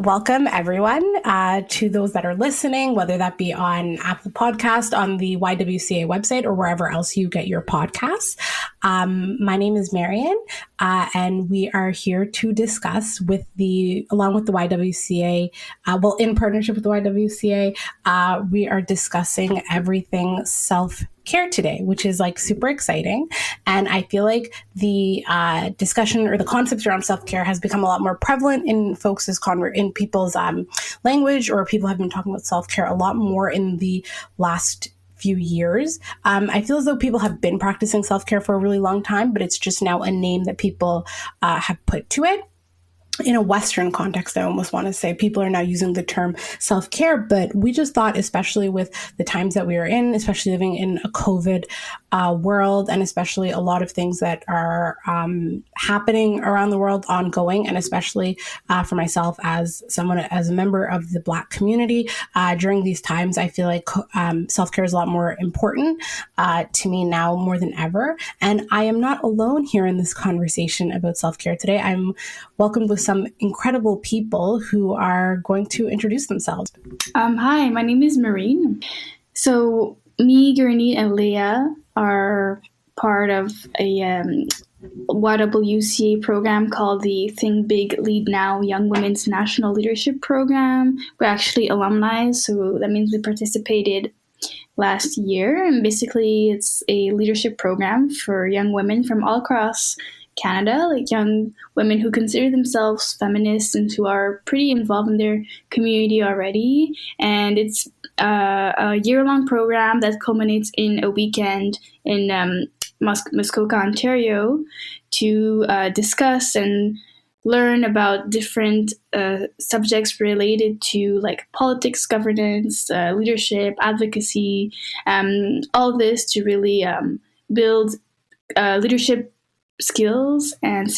Welcome, everyone, to those that are listening, whether that be on Apple Podcast, on the YWCA website, or wherever else you get your podcasts. My name is Marian, and we are here to discuss along with the YWCA, in partnership with the YWCA, we are discussing everything self-care today, which is super exciting. And I feel like the discussion or the concepts around self-care has become a lot more prevalent in in people's language, or people have been talking about self-care a lot more in the last few years. I feel as though people have been practicing self-care for a really long time, but it's just now a name that people have put to it. In a Western context, I almost want to say people are now using the term self-care, but we just thought, especially with the times that we are in, especially living in a COVID world, and especially a lot of things that are happening around the world ongoing, and especially for myself as a member of the Black community, during these times, I feel like self-care is a lot more important to me now more than ever. And I am not alone here in this conversation about self-care today. I'm welcomed with some incredible people who are going to introduce themselves. Hi, my name is Marian. So me, Gurneet, and Leah are part of a YWCA program called the Think Big, Lead Now Young Women's National Leadership Program. We're actually alumni, so that means we participated last year. And basically, it's a leadership program for young women from all across Canada, like young women who consider themselves feminists and who are pretty involved in their community already. And it's a year-long program that culminates in a weekend in Muskoka, Ontario, to discuss and learn about different subjects related to politics, governance, leadership, advocacy, all this to really build leadership skills and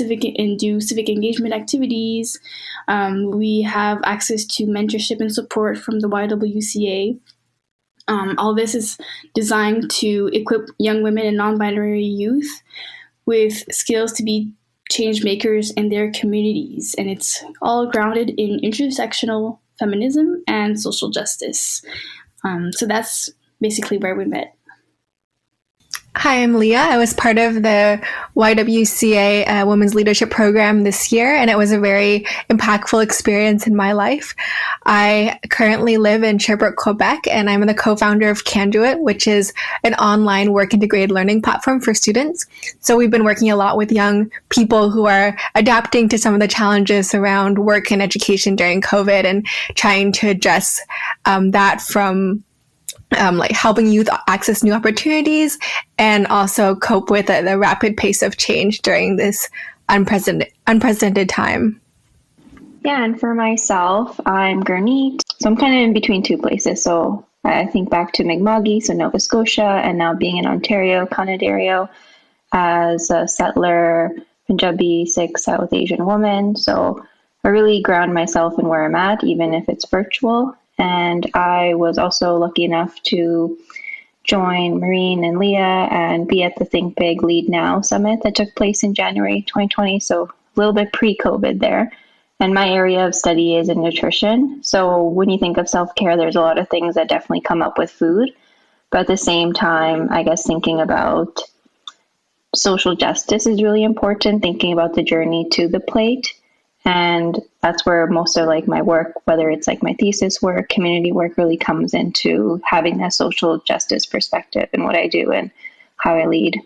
do civic engagement activities. We have access to mentorship and support from the YWCA. All this is designed to equip young women and non-binary youth with skills to be change makers in their communities. And it's all grounded in intersectional feminism and social justice. So that's basically where we met. Hi, I'm Leah. I was part of the YWCA Women's Leadership Program this year, and it was a very impactful experience in my life. I currently live in Sherbrooke, Quebec, and I'm the co-founder of Canduit, which is an online work integrated learning platform for students. So we've been working a lot with young people who are adapting to some of the challenges around work and education during COVID, and trying to address that from helping youth access new opportunities and also cope with the rapid pace of change during this unprecedented time. Yeah, and for myself, I'm Gurneet. So I'm kind of in between two places. So I think back to Mi'kma'ki, so Nova Scotia, and now being in Ontario, Coeurdassier, as a settler, Punjabi, Sikh, South Asian woman. So I really ground myself in where I'm at, even if it's virtual. And I was also lucky enough to join Marian and Leah and be at the Think Big, Lead Now summit that took place in January 2020. So a little bit pre-COVID there. And my area of study is in nutrition. So when you think of self-care, there's a lot of things that definitely come up with food. But at the same time, I guess thinking about social justice is really important, thinking about the journey to the plate. And that's where most of my work, whether it's my thesis work, community work, really comes into having that social justice perspective in what I do and how I lead.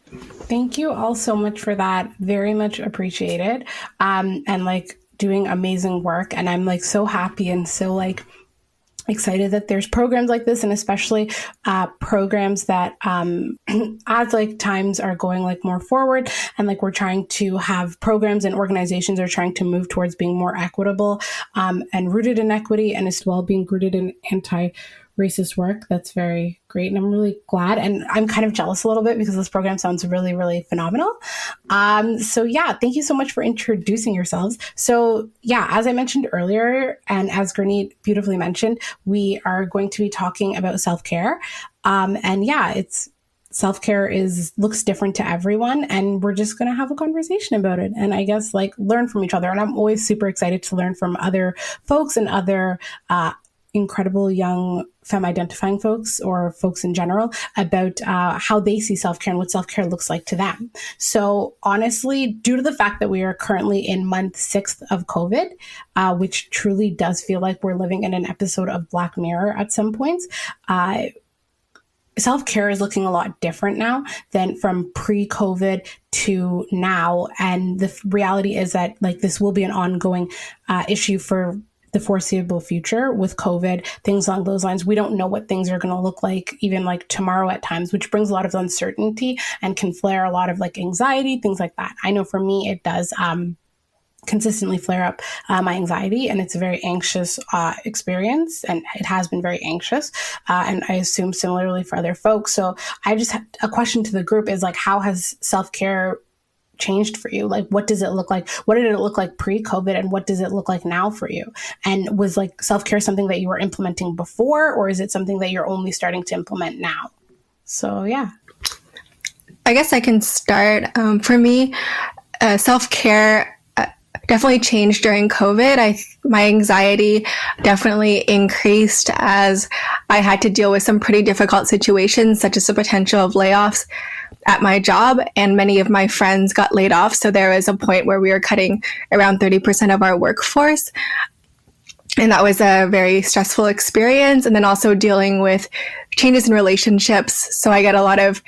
Thank you all so much for that. Very much appreciated. And doing amazing work. And I'm so happy and so excited that there's programs like this, and especially programs that as times are going more forward, and we're trying to have programs and organizations are trying to move towards being more equitable and rooted in equity, and as well being rooted in anti-racist work. That's very great, and I'm really glad, and I'm kind of jealous a little bit because this program sounds really, really phenomenal. So yeah, thank you so much for introducing yourselves. So yeah, as I mentioned earlier, and as Gurneet beautifully mentioned, we are going to be talking about self-care. And yeah, it's self-care looks different to everyone, and we're just going to have a conversation about it, and I guess like learn from each other. And I'm always super excited to learn from other folks and other incredible young femme identifying folks, or folks in general, about how they see self-care and what self-care looks like to them. So honestly, due to the fact that we are currently in month 6 of COVID, which truly does feel like we're living in an episode of Black Mirror at some points, self-care is looking a lot different now than from pre-COVID to now. And the reality is that like this will be an ongoing issue for the foreseeable future with COVID, things along those lines. We don't know what things are going to look like even like tomorrow at times, which brings a lot of uncertainty and can flare a lot of like anxiety, things like that. I know for me, it does consistently flare up my anxiety, and it's a very anxious experience, and it has been very anxious, and I assume similarly for other folks. So I just had a question to the group is like, how has self-care changed for you? Like, what does it look like? What did it look like pre-COVID, and what does it look like now for you? And was like self-care something that you were implementing before, or is it something that you're only starting to implement now? So yeah, I guess I can start. For me, self-care definitely changed during COVID. My anxiety definitely increased as I had to deal with some pretty difficult situations, such as the potential of layoffs at my job, and many of my friends got laid off. So there was a point where we were cutting around 30% of our workforce. And that was a very stressful experience. And then also dealing with changes in relationships. So I get a lot of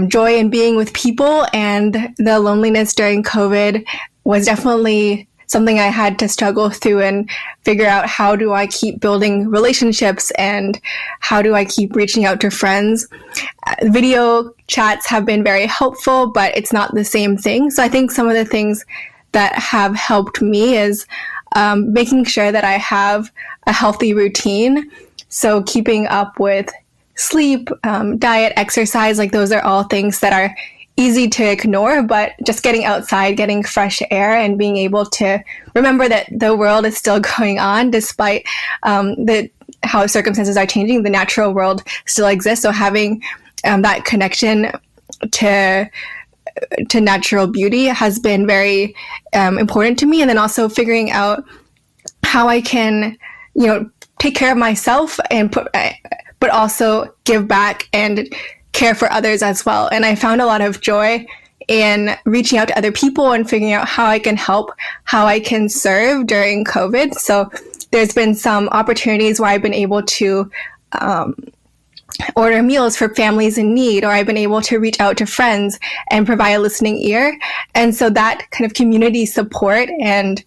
joy in being with people, and the loneliness during COVID was definitely something I had to struggle through and figure out, how do I keep building relationships and how do I keep reaching out to friends. Video chats have been very helpful, but it's not the same thing. So I think some of the things that have helped me is making sure that I have a healthy routine. So keeping up with sleep, diet, exercise, like those are all things that are easy to ignore, but just getting outside, getting fresh air, and being able to remember that the world is still going on despite how circumstances are changing. The natural world still exists. So having that connection to natural beauty has been very important to me. And then also figuring out how I can, take care of myself and but also give back and care for others as well. And I found a lot of joy in reaching out to other people and figuring out how I can help, how I can serve during COVID. So there's been some opportunities where I've been able to order meals for families in need, or I've been able to reach out to friends and provide a listening ear. And so that kind of community support and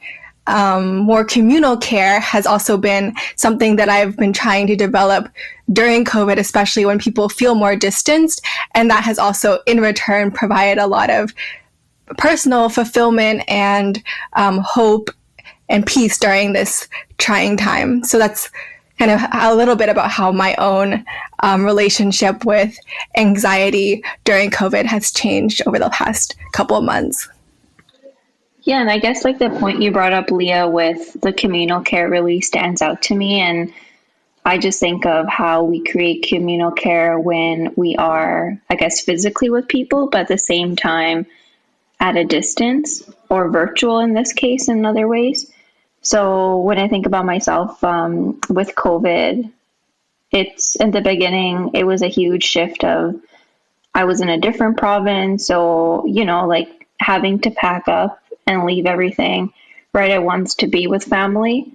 more communal care has also been something that I've been trying to develop during COVID, especially when people feel more distanced. And that has also in return provided a lot of personal fulfillment and hope and peace during this trying time. So that's kind of a little bit about how my own relationship with anxiety during COVID has changed over the past couple of months. Yeah, and I guess like the point you brought up, Leah, with the communal care really stands out to me. And I just think of how we create communal care when we are, I guess, physically with people, but at the same time at a distance, or virtual in this case, in other ways. So when I think about myself with COVID, it's in the beginning, it was a huge shift of, I was in a different province. So, like having to pack up and leave everything right at once to be with family.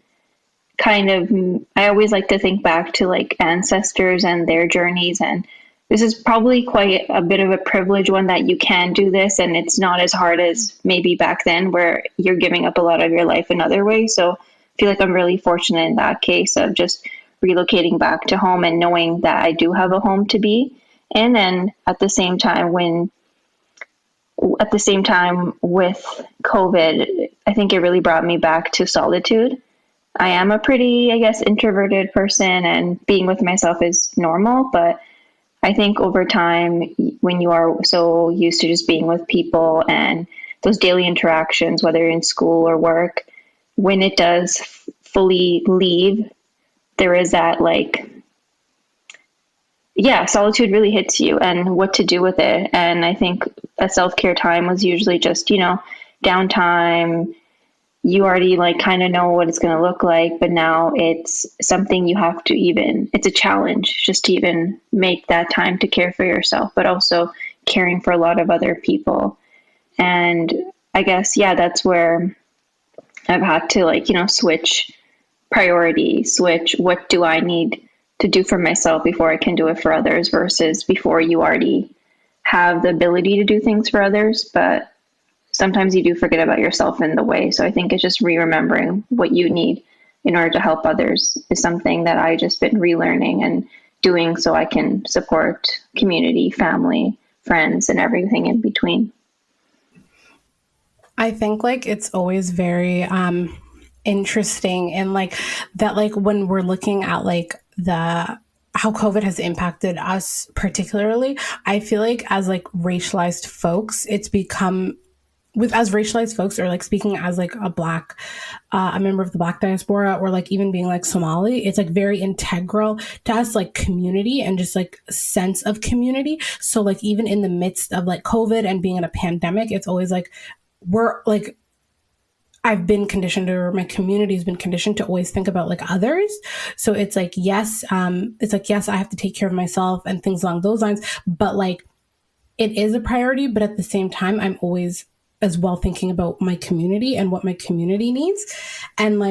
Kind of, I always like to think back to like ancestors and their journeys. And this is probably quite a bit of a privilege one, that you can do this. And it's not as hard as maybe back then, where you're giving up a lot of your life in other ways. So I feel like I'm really fortunate in that case of just relocating back to home and knowing that I do have a home to be. And then at the same time with COVID, I think it really brought me back to solitude. I am a pretty, I guess, introverted person, and being with myself is normal. But I think over time, when you are so used to just being with people and those daily interactions, whether in school or work, when it does fully leave, there is that yeah, solitude really hits you and what to do with it. And I think a self-care time was usually just, downtime. You already like kind of know what it's going to look like, but now it's something you have to it's a challenge just to even make that time to care for yourself, but also caring for a lot of other people. And I guess, yeah, that's where I've had to switch priorities, switch what do I need to do for myself before I can do it for others versus before you already have the ability to do things for others. But sometimes you do forget about yourself in the way. So I think it's just remembering what you need in order to help others is something that I just been relearning and doing so I can support community, family, friends, and everything in between. I think it's always very interesting and that when we're looking at how COVID has impacted us particularly, I feel as racialized folks, it's become as racialized folks or speaking as a black a member of the black diaspora or even being Somali, it's very integral to us community and just sense of community. So even in the midst of COVID and being in a pandemic, it's always we're I've been conditioned, or my community has been conditioned to always think about others. So it's yes, yes, I have to take care of myself and things along those lines, but it is a priority. But at the same time, I'm always as well thinking about my community and what my community needs. And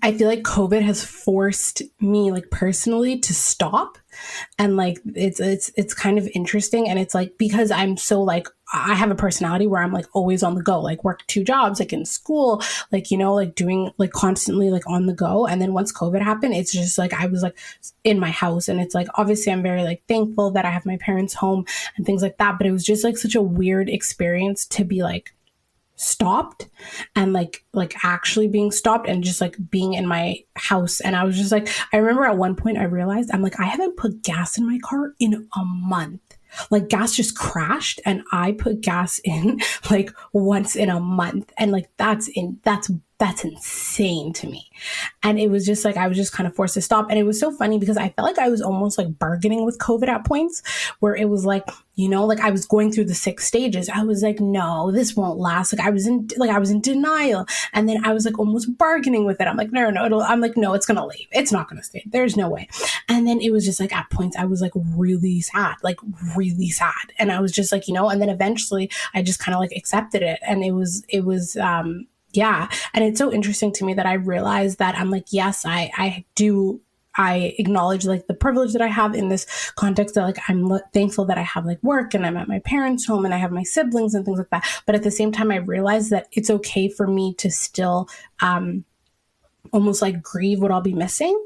I feel COVID has forced me personally to stop. And it's kind of interesting. And it's because I'm so I have a personality where I'm always on the go, work 2 jobs, in school, doing constantly on the go. And then once COVID happened, it's just I was in my house, and it's obviously I'm very thankful that I have my parents home and things like that. But it was just such a weird experience to be stopped and actually being stopped and just being in my house. And I was just I remember at one point I realized I haven't put gas in my car in a month. Gas just crashed and I put gas in once in a month. And that's insane to me. And it was just I was just kind of forced to stop. And it was so funny because I felt I was almost bargaining with COVID at points where it was I was going through the 6 stages. I was no, this won't last. I was in denial. And then I was almost bargaining with it. I'm no, no, it's going to leave. It's not going to stay. There's no way. And then it was just at points I was really sad, really sad. And I was just and then eventually I just kind of accepted it. And it was yeah. And it's so interesting to me that I realized that I'm yes, I acknowledge the privilege that I have in this context that I'm thankful that I have work and I'm at my parents' home and I have my siblings and things like that. But at the same time, I realized that it's okay for me to still almost grieve what I'll be missing.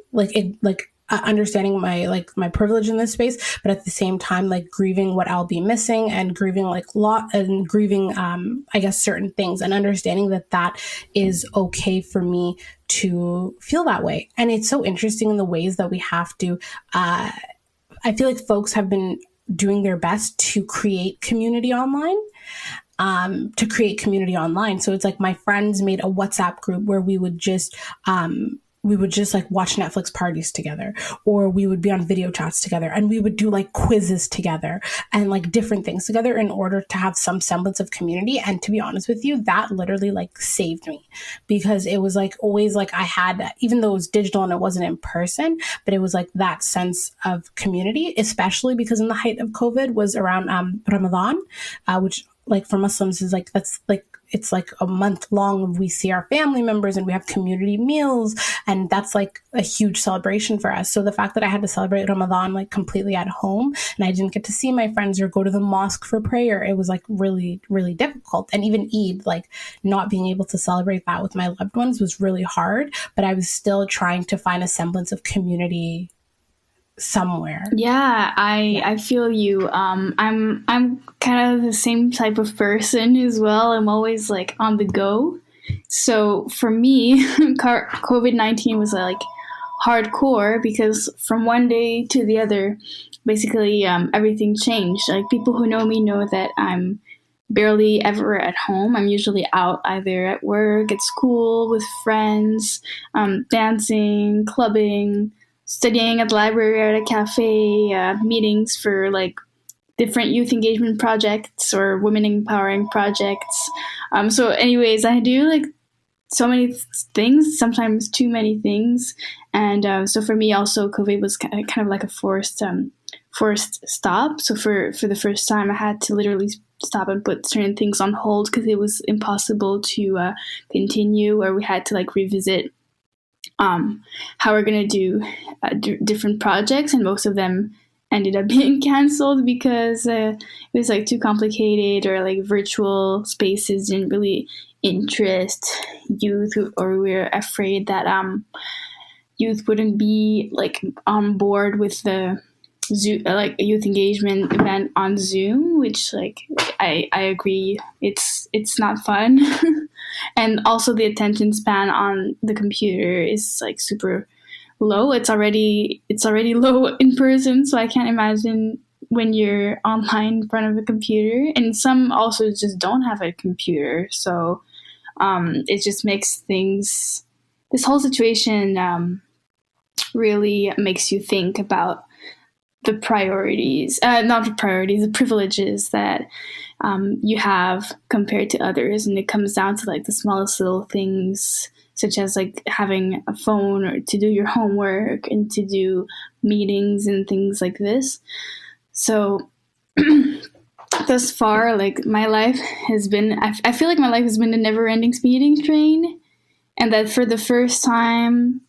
Understanding my my privilege in this space, but at the same time grieving what I'll be missing and grieving grieving I guess certain things, and understanding that is okay for me to feel that way. And it's so interesting in the ways that we have to I feel folks have been doing their best to create community online. So it's my friends made a WhatsApp group where we would just watch Netflix parties together, or we would be on video chats together, and we would do quizzes together and different things together in order to have some semblance of community. And to be honest with you, that literally saved me, because it was always I had, even though it was digital and it wasn't in person, but it was that sense of community, especially because in the height of COVID was around Ramadan, which for Muslims is that's it's a month long. We see our family members and we have community meals, and that's a huge celebration for us. So the fact that I had to celebrate Ramadan completely at home, and I didn't get to see my friends or go to the mosque for prayer, it was really, really difficult. And even Eid, not being able to celebrate that with my loved ones was really hard, but I was still trying to find a semblance of community somewhere. Yeah, I feel you. I'm kind of the same type of person as well. I'm always on the go. So for me, COVID-19 was hardcore, because from one day to the other, basically everything changed. People who know me know that I'm barely ever at home. I'm usually out either at work, at school, with friends, dancing, clubbing. studying at the library or at a cafe, meetings for like different youth engagement projects or women empowering projects. So anyways, I do like so many things, sometimes too many things. And so for me also, COVID was kind of like a forced stop. So for the first time, I had to literally stop and put certain things on hold because it was impossible to continue, or we had to like revisit how we're going to do different projects, and most of them ended up being canceled because it was like too complicated, or like virtual spaces didn't really interest youth, or we were afraid that youth wouldn't be like on board with the Zoom, like a youth engagement event on Zoom, which like I agree it's not fun. And also the attention span on the computer is like super low. It's already low in person, so I can't imagine when you're online in front of a computer. And some also just don't have a computer, so it just makes this whole situation really makes you think about the priorities, the privileges that you have compared to others. And it comes down to like the smallest little things, such as like having a phone or to do your homework and to do meetings and things like this. So thus far, like my life has been, I feel like my life has been a never-ending speeding train. And that for the first time,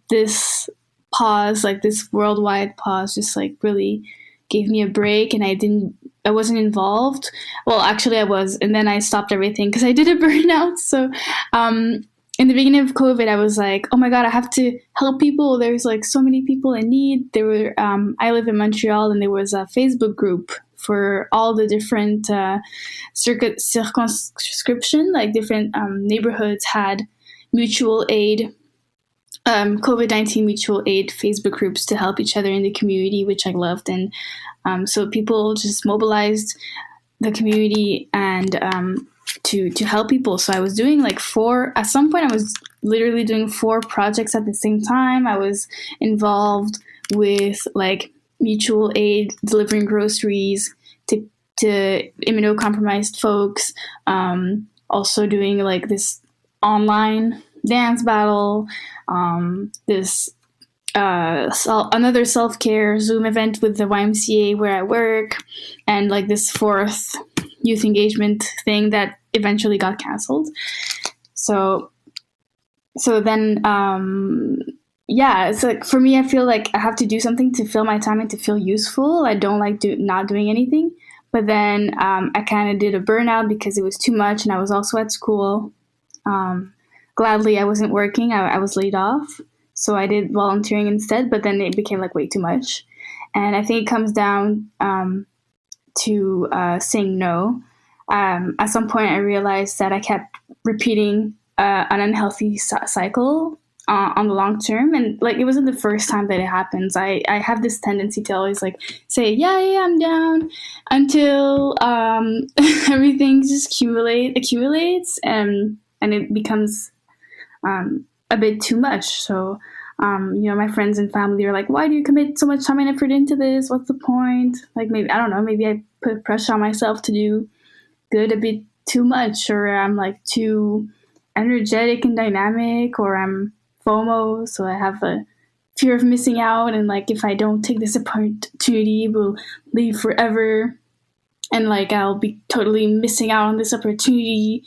this pause, like this worldwide pause, just like really gave me a break, and I wasn't involved. Well, actually I was, and then I stopped everything because I did a burnout. So in the beginning of COVID, I was like, oh my God, I have to help people. There's like so many people in need. There were, I live in Montreal, and there was a Facebook group for all the different circumscription, like different neighborhoods had mutual aid, COVID-19 mutual aid Facebook groups to help each other in the community, which I loved. And so people just mobilized the community and to help people. So I was doing like at some point I was literally doing 4 projects at the same time. I was involved with like mutual aid, delivering groceries to immunocompromised folks, also doing like this online dance battle, another self-care Zoom event with the YWCA where I work, and like this 4th youth engagement thing that eventually got canceled. So then it's like for me, I feel like I have to do something to fill my time and to feel useful. I don't like not doing anything. But then I kind of did a burnout because it was too much, and I was also at school. Gladly, I wasn't working. I was laid off. So I did volunteering instead, but then it became like way too much. And I think it comes down to saying no. At some point, I realized that I kept repeating an unhealthy cycle on the long term. And like, it wasn't the first time that it happens. I have this tendency to always like say, yeah, I'm down, until everything just accumulates and it becomes a bit too much. So, my friends and family are like, why do you commit so much time and effort into this? What's the point? Like, maybe, I don't know, maybe I put pressure on myself to do good a bit too much, or I'm like too energetic and dynamic, or I'm FOMO, so I have a fear of missing out, and like if I don't take this opportunity, it will leave forever, and like I'll be totally missing out on this opportunity.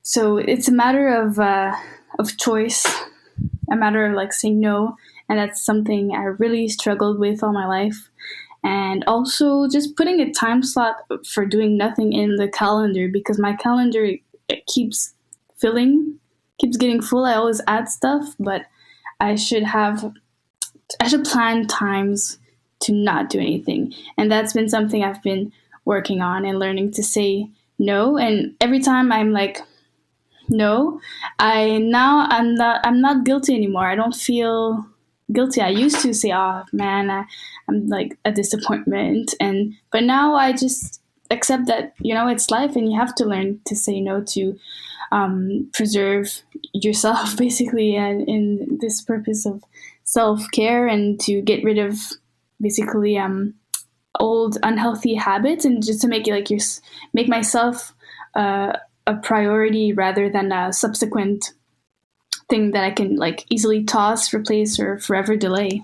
So it's a matter of choice, a matter of like saying no, and that's something I really struggled with all my life. And also just putting a time slot for doing nothing in the calendar, because my calendar keeps getting full. I always add stuff, but I should plan times to not do anything. And that's been something I've been working on and learning to say no. And every time I'm like, no, I'm not guilty anymore. I don't feel guilty. I used to say, oh man, I'm like a disappointment. But now I just accept that, it's life, and you have to learn to say no to preserve yourself, basically, and in this purpose of self-care and to get rid of basically old unhealthy habits, and just to make it like make myself a priority rather than a subsequent thing that I can like easily toss, replace, or forever delay.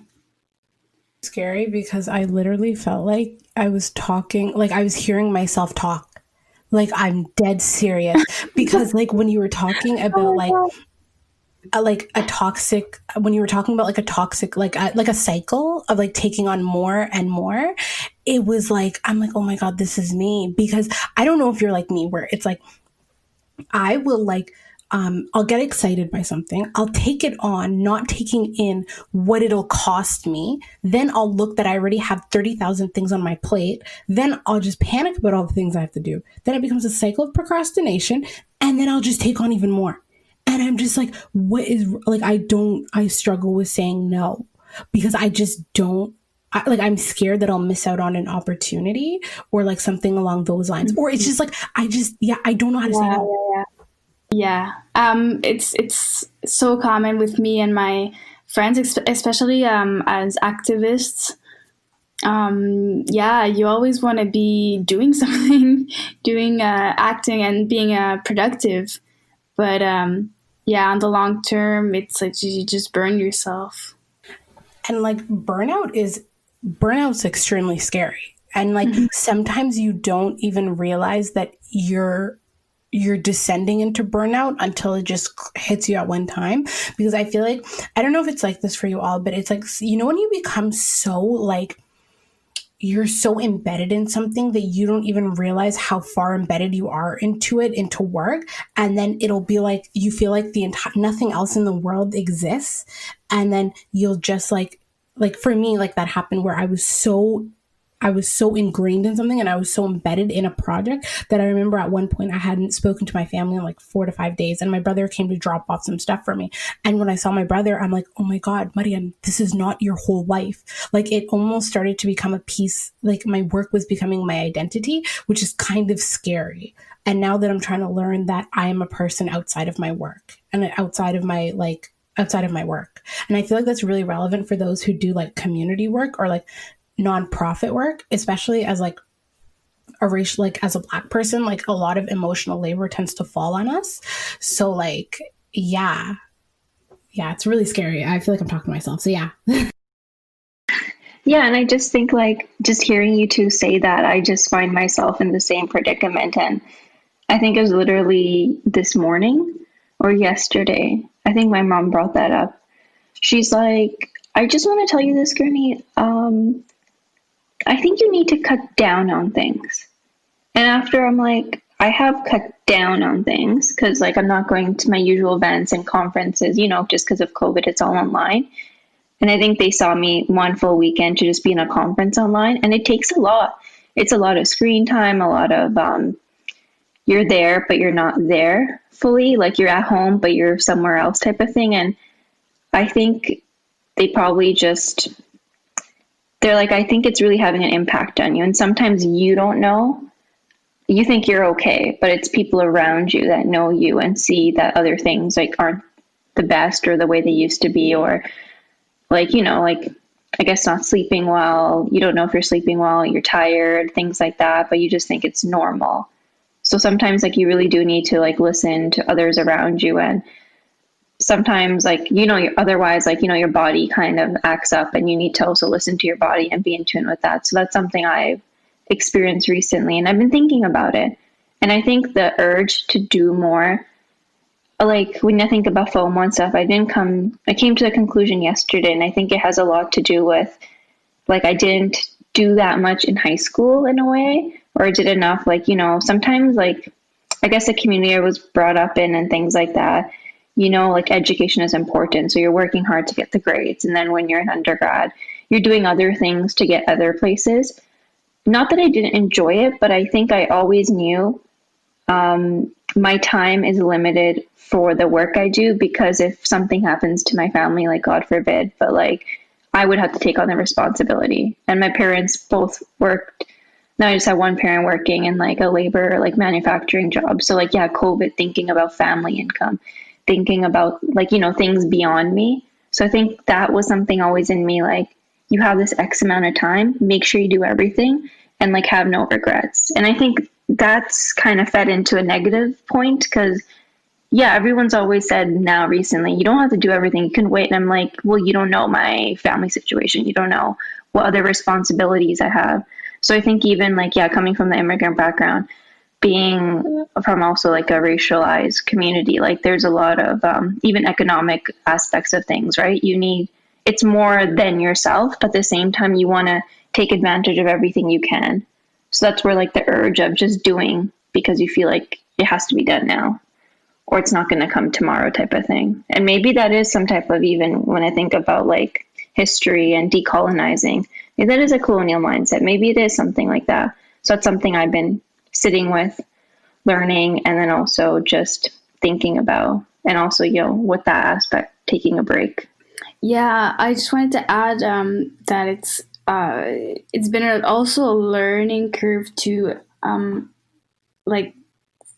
Scary, because I literally felt like I was talking, like I was hearing myself talk. Like, I'm dead serious. Because like when you were talking about like a toxic, when you were talking about like a toxic, like a cycle of like taking on more and more, it was like, I'm like, oh my God, this is me. Because I don't know if you're like me, where it's like, I will like, I'll get excited by something. I'll take it on, not taking in what it'll cost me. Then I'll look that I already have 30,000 things on my plate. Then I'll just panic about all the things I have to do. Then it becomes a cycle of procrastination. And then I'll just take on even more. And I'm just like, what is, like, I struggle with saying no, because I just don't, I'm scared that I'll miss out on an opportunity or like something along those lines. Or it's just like, I don't know how to say no. Yeah. It's so common with me and my friends, especially as activists. You always want to be doing something, acting and being productive. But on the long term, it's like you just burn yourself. And like burnout's extremely scary. And like sometimes you don't even realize that you're descending into burnout until it just hits you at one time. Because I feel like, I don't know if it's like this for you all, but it's like, you know, when you become so like, you're so embedded in something that you don't even realize how far embedded you are into it, into work. And then it'll be like, you feel like nothing else in the world exists. And then you'll just like for me, like that happened where I was so ingrained in something and I was so embedded in a project that I remember at one point I hadn't spoken to my family in like 4 to 5 days, and my brother came to drop off some stuff for me. And when I saw my brother, I'm like, oh my God, Marian, this is not your whole life. Like it almost started to become a piece, like my work was becoming my identity, which is kind of scary. And now that I'm trying to learn that I am a person outside of my work and outside of my work. And I feel like that's really relevant for those who do like community work or like nonprofit work, especially as like a racial, like as a Black person, like a lot of emotional labor tends to fall on us. So like, yeah, it's really scary. I feel like I'm talking to myself. So yeah. Yeah, and I just think like just hearing you two say that, I just find myself in the same predicament. And I think it was literally this morning or yesterday. I think my mom brought that up. She's like, I just want to tell you this, Gurneet. I think you need to cut down on things. And after I'm like, I have cut down on things because like I'm not going to my usual events and conferences, you know, just because of COVID, it's all online. And I think they saw me one full weekend to just be in a conference online. And it takes a lot. It's a lot of screen time, a lot of you're there, but you're not there fully. Like you're at home, but you're somewhere else type of thing. And I think they probably just, they're like, I think it's really having an impact on you. And sometimes you don't know. You think you're okay, but it's people around you that know you and see that other things like aren't the best or the way they used to be, or like, you know, like I guess not sleeping well. You don't know if you're sleeping well, you're tired, things like that, but you just think it's normal. So sometimes like you really do need to like listen to others around you. And sometimes like, you know, otherwise like, you know, your body kind of acts up and you need to also listen to your body and be in tune with that. So that's something I've experienced recently and I've been thinking about it. And I think the urge to do more, like when I think about FOMO and stuff, I came to the conclusion yesterday, and I think it has a lot to do with like, I didn't do that much in high school in a way, or I did enough, like, you know, sometimes like, I guess the community I was brought up in and things like that, you know, like education is important. So you're working hard to get the grades. And then when you're in undergrad, you're doing other things to get other places. Not that I didn't enjoy it, but I think I always knew my time is limited for the work I do, because if something happens to my family, like God forbid, but like I would have to take on the responsibility. And my parents both worked. Now I just have one parent working in like a labor, like manufacturing job. So like, yeah, COVID, thinking about family income, thinking about like, you know, things beyond me. So I think that was something always in me, like, you have this X amount of time, make sure you do everything and like have no regrets. And I think that's kind of fed into a negative point because, yeah, everyone's always said now recently, you don't have to do everything, you can wait. And I'm like, well, you don't know my family situation. You don't know what other responsibilities I have. So I think even like, yeah, coming from the immigrant background, being from also like a racialized community, like there's a lot of even economic aspects of things, right? It's more than yourself, but at the same time, you want to take advantage of everything you can. So that's where like the urge of just doing because you feel like it has to be done now or it's not going to come tomorrow type of thing. And maybe that is some type of, even when I think about like history and decolonizing, maybe that is a colonial mindset. Maybe it is something like that. So that's something I've been sitting with, learning, and then also just thinking about, and also, with that aspect, taking a break. Yeah, I just wanted to add that it's been also a learning curve to like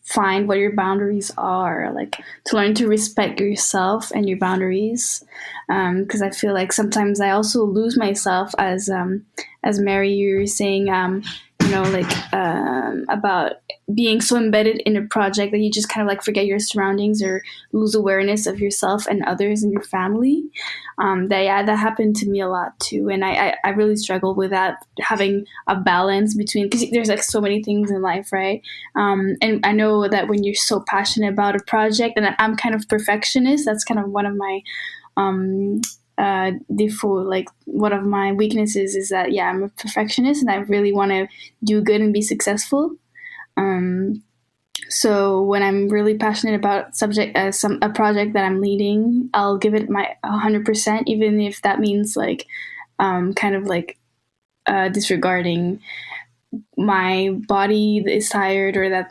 find what your boundaries are, like to learn to respect yourself and your boundaries. Because I feel like sometimes I also lose myself, as Mary, you were saying, about being so embedded in a project that you just kind of like forget your surroundings or lose awareness of yourself and others and your family. That happened to me a lot too. And I really struggle with that, having a balance between, because there's like so many things in life, right? And I know that when you're so passionate about a project, and I'm kind of perfectionist, that's kind of one of my default, like one of my weaknesses is that, yeah, I'm a perfectionist and I really want to do good and be successful. So when I'm really passionate about a project that I'm leading, I'll give it my 100%, even if that means like kind of like disregarding my body is tired, or that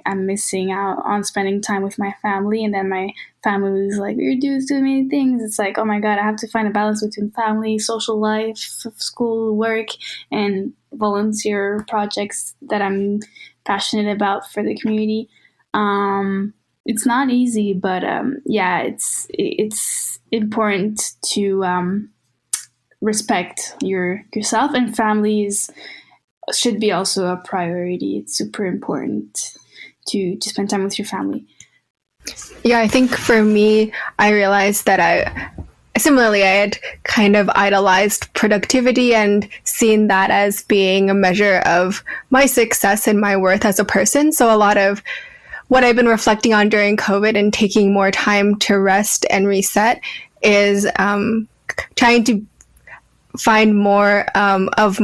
I'm missing out on spending time with my family, and then my family is like, you're doing too many things. It's like, oh my god, I have to find a balance between family, social life, school, work, and volunteer projects that I'm passionate about for the community. It's not easy, but it's important to respect yourself, and families should be also a priority. It's super important to spend time with your family. Yeah, I think for me, I realized that I had kind of idolized productivity and seen that as being a measure of my success and my worth as a person. So a lot of what I've been reflecting on during COVID and taking more time to rest and reset is trying to find more of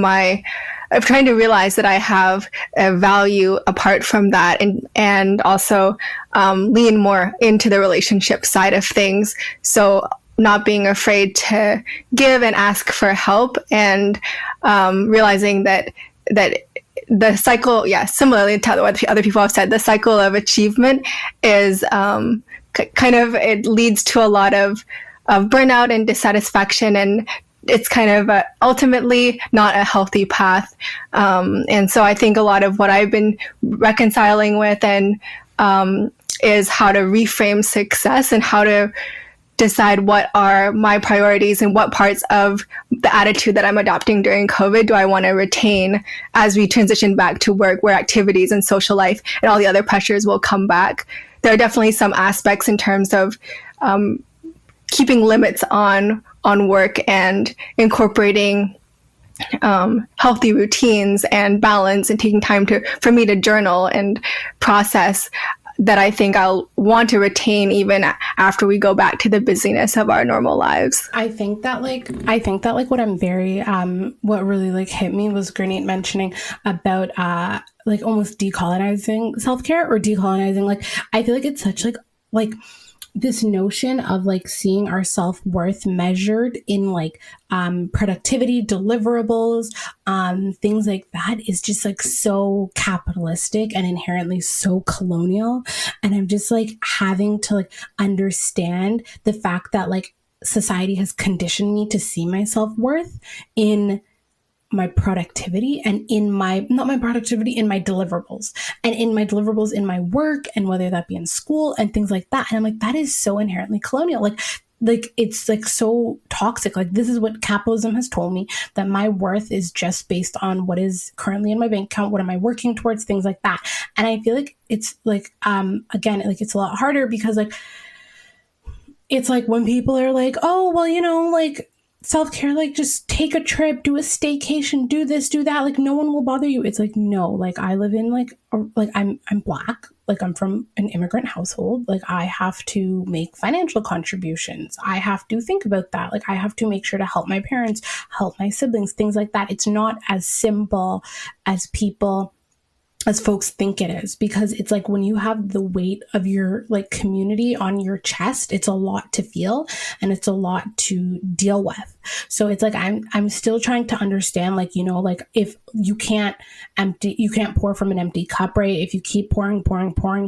trying to realize that I have a value apart from that, and also lean more into the relationship side of things. So not being afraid to give and ask for help, and realizing that the cycle, similarly to what other people have said, the cycle of achievement is kind of, it leads to a lot of burnout and dissatisfaction, and it's kind of ultimately not a healthy path. And so I think a lot of what I've been reconciling with and is how to reframe success and how to decide what are my priorities and what parts of the attitude that I'm adopting during COVID do I want to retain as we transition back to work, where activities and social life and all the other pressures will come back. There are definitely some aspects in terms of keeping limits on work and incorporating healthy routines and balance, and taking time for me to journal and process, that I think I'll want to retain even after we go back to the busyness of our normal lives. I think that what I'm very what really like hit me was Gurneet mentioning about like almost decolonizing self-care, or decolonizing, like, I feel like it's such like this notion of like seeing our self-worth measured in like productivity, deliverables, things like that is just like so capitalistic and inherently so colonial. And I'm just like having to like understand the fact that like society has conditioned me to see my self-worth in my productivity, and in my deliverables, and in my deliverables in my work, and whether that be in school and things like that. And I'm like, that is so inherently colonial. Like, it's like so toxic. Like, this is what capitalism has told me, that my worth is just based on what is currently in my bank account. What am I working towards? Things like that. And I feel like it's like, again, like it's a lot harder because like, it's like when people are like, oh, well, you know, like self-care, like just take a trip, do a staycation, do this, do that. Like no one will bother you. It's like, no, like I live in like I'm Black. Like I'm from an immigrant household. Like I have to make financial contributions. I have to think about that. Like I have to make sure to help my parents, help my siblings, things like that. It's not as simple as folks think it is, because it's like when you have the weight of your like community on your chest, it's a lot to feel and it's a lot to deal with. So it's like I'm still trying to understand, like, you know, like if you can't pour from an empty cup, right? If you keep pouring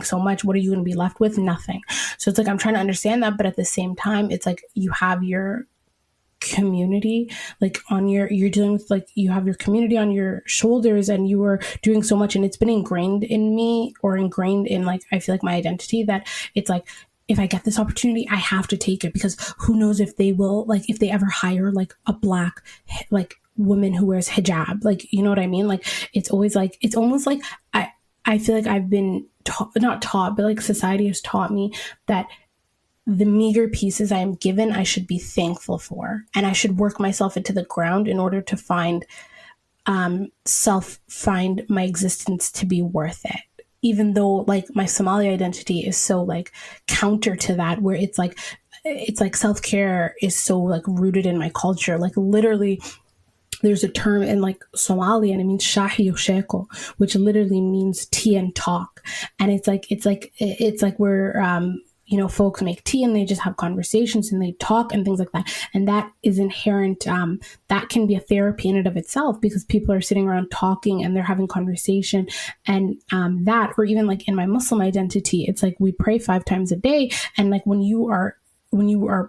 so much, what are you going to be left with? Nothing. So it's like I'm trying to understand that, but at the same time, it's like you have your community like you're dealing with, like, you have your community on your shoulders and you are doing so much, and it's been ingrained in me, or ingrained in, like, I feel like my identity, that it's like, if I get this opportunity, I have to take it, because who knows if they will, like, if they ever hire like a Black like woman who wears hijab, like, you know what I mean? Like it's always like, it's almost like I feel like I've been not taught, but like society has taught me that the meager pieces I am given, I should be thankful for. And I should work myself into the ground in order to find my existence to be worth it. Even though like my Somali identity is so like counter to that, where it's like self-care is so like rooted in my culture. Like literally, there's a term in like Somali and it means shahi sheko, which literally means tea and talk. And it's like we're, you know, folks make tea and they just have conversations and they talk and things like that. And that is inherent. That can be a therapy in and of itself, because people are sitting around talking and they're having conversation. And that, or even like in my Muslim identity, it's like we pray 5 times a day. And like when you are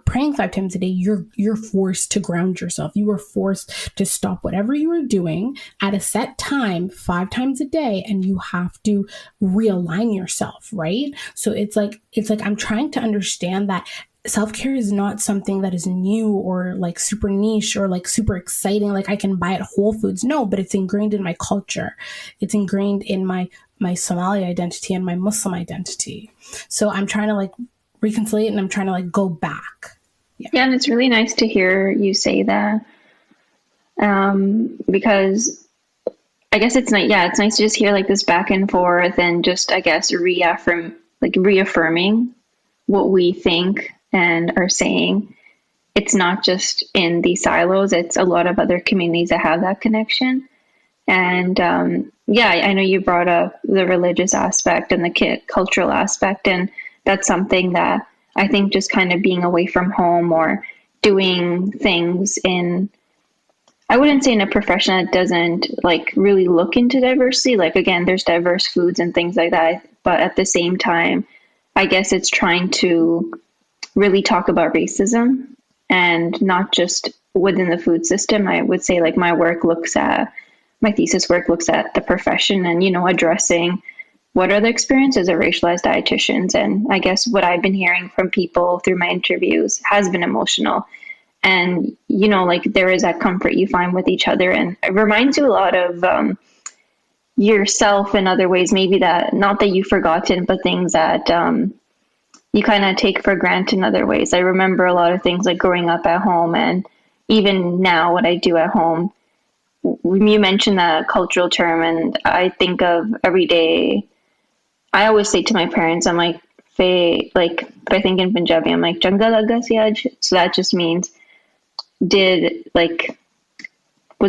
praying 5 times a day, you're forced to ground yourself. You are forced to stop whatever you are doing at a set time 5 times a day, and you have to realign yourself, right? So it's like I'm trying to understand that self-care is not something that is new or like super niche or like super exciting, like I can buy at Whole Foods. No, but it's ingrained in my culture. It's ingrained in my Somali identity and my Muslim identity. So I'm trying to like reconcile and I'm trying to like go back. Yeah, and it's really nice to hear you say that, because I guess it's nice. Yeah, it's nice to just hear like this back and forth, and just, I guess, reaffirming what we think and are saying. It's not just in these silos; it's a lot of other communities that have that connection. And yeah, I know you brought up the religious aspect and the cultural aspect, and that's something that I think just kind of being away from home or doing things in, I wouldn't say in a profession that doesn't like really look into diversity. Like, again, there's diverse foods and things like that. But at the same time, I guess it's trying to really talk about racism, and not just within the food system. I would say like my thesis work looks at the profession and, you know, addressing what are the experiences of racialized dietitians. And I guess what I've been hearing from people through my interviews has been emotional. And, you know, like there is that comfort you find with each other. And it reminds you a lot of yourself in other ways, maybe that, not that you've forgotten, but things that you kind of take for granted in other ways. I remember a lot of things like growing up at home, and even now what I do at home. When you mentioned that cultural term, and I think of every day, I always say to my parents, I'm like, if I think in Punjabi, I'm like, Changa laga si aaj. So that just means, was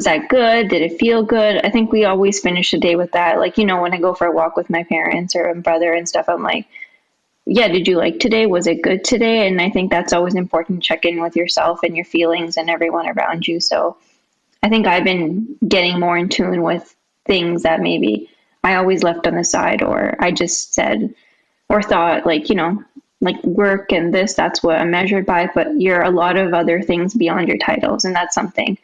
that good? Did it feel good? I think we always finish the day with that. Like, you know, when I go for a walk with my parents or a brother and stuff, I'm like, yeah, did you like today? Was it good today? And I think that's always important to check in with yourself and your feelings and everyone around you. So I think I've been getting more in tune with things that maybe I always left on the side, or I just said or thought, like, you know, like work and this, that's what I'm measured by, but you're a lot of other things beyond your titles. And that's something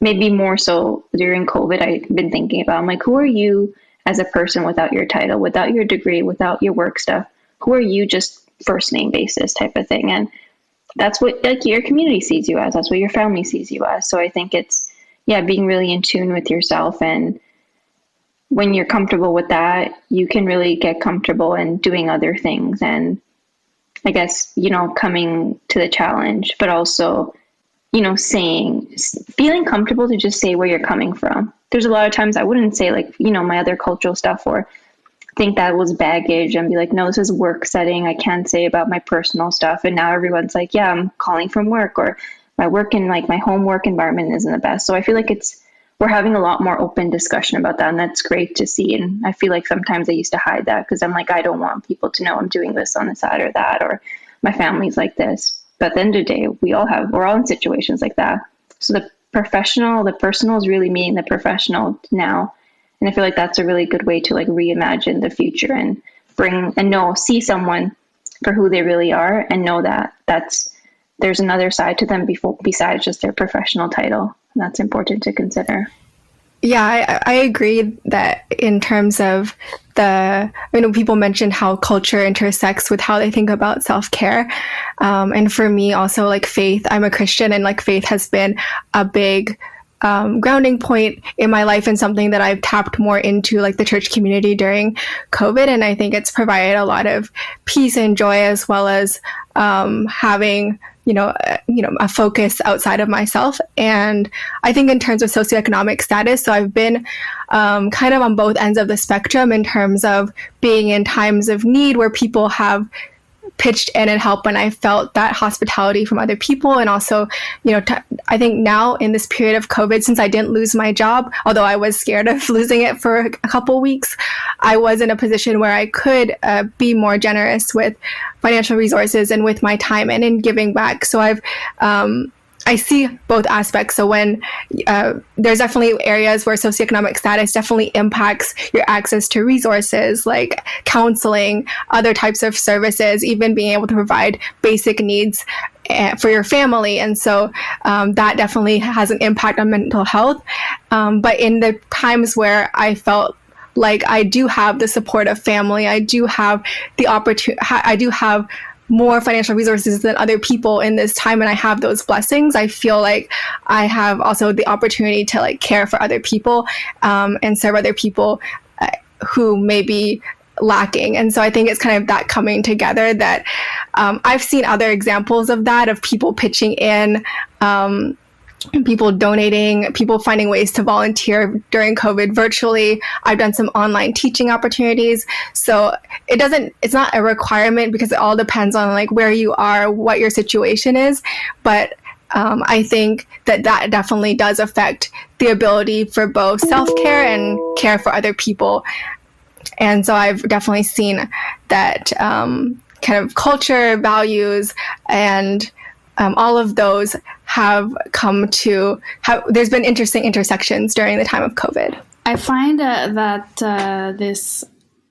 maybe more so during COVID I've been thinking about. I'm like, who are you as a person without your title, without your degree, without your work stuff? Who are you just first name basis type of thing? And that's what like your community sees you as. That's what your family sees you as. So I think it's, yeah, being really in tune with yourself. And when you're comfortable with that, you can really get comfortable in doing other things. And I guess, coming to the challenge, but also, feeling comfortable to just say where you're coming from. There's a lot of times I wouldn't say like, my other cultural stuff or think that was baggage and be like, no, this is work setting. I can't say about my personal stuff. And now everyone's like, yeah, I'm calling from work, or my work in like my home work environment isn't the best. So I feel like we're having a lot more open discussion about that. And that's great to see. And I feel like sometimes I used to hide that because I'm like, I don't want people to know I'm doing this on the side or that, or my family's like this. But at the end of the day, we're all in situations like that. So the personal is really meeting the professional now. And I feel like that's a really good way to like reimagine the future and see someone for who they really are, and know that there's another side to them besides just their professional title. And that's important to consider. Yeah, I agree that in terms of people mentioned how culture intersects with how they think about self-care. And for me also, like faith, I'm a Christian, and like faith has been a big grounding point in my life, and something that I've tapped more into, like the church community during COVID. And I think it's provided a lot of peace and joy, as well as having a focus outside of myself. And I think in terms of socioeconomic status, so I've been kind of on both ends of the spectrum in terms of being in times of need where people have pitched in and helped, and I felt that hospitality from other people. And also, I think now in this period of COVID, since I didn't lose my job, although I was scared of losing it for a couple weeks, I was in a position where I could be more generous with financial resources and with my time and in giving back. So I see both aspects. So when there's definitely areas where socioeconomic status definitely impacts your access to resources like counseling, other types of services, even being able to provide basic needs for your family. And so that definitely has an impact on mental health. But in the times where I felt like I do have the support of family, I do have the opportunity, I do have more financial resources than other people in this time, and I have those blessings, I feel like I have also the opportunity to like care for other people and serve other people who may be lacking. And so I think it's kind of that coming together that I've seen other examples of that, of people pitching in, people donating, people finding ways to volunteer during COVID virtually. I've done some online teaching opportunities. So it's not a requirement, because it all depends on like where you are, what your situation is. But I think that definitely does affect the ability for both self-care and care for other people. And so I've definitely seen that kind of culture, values, and all of those have come to there's been interesting intersections during the time of COVID. I find that this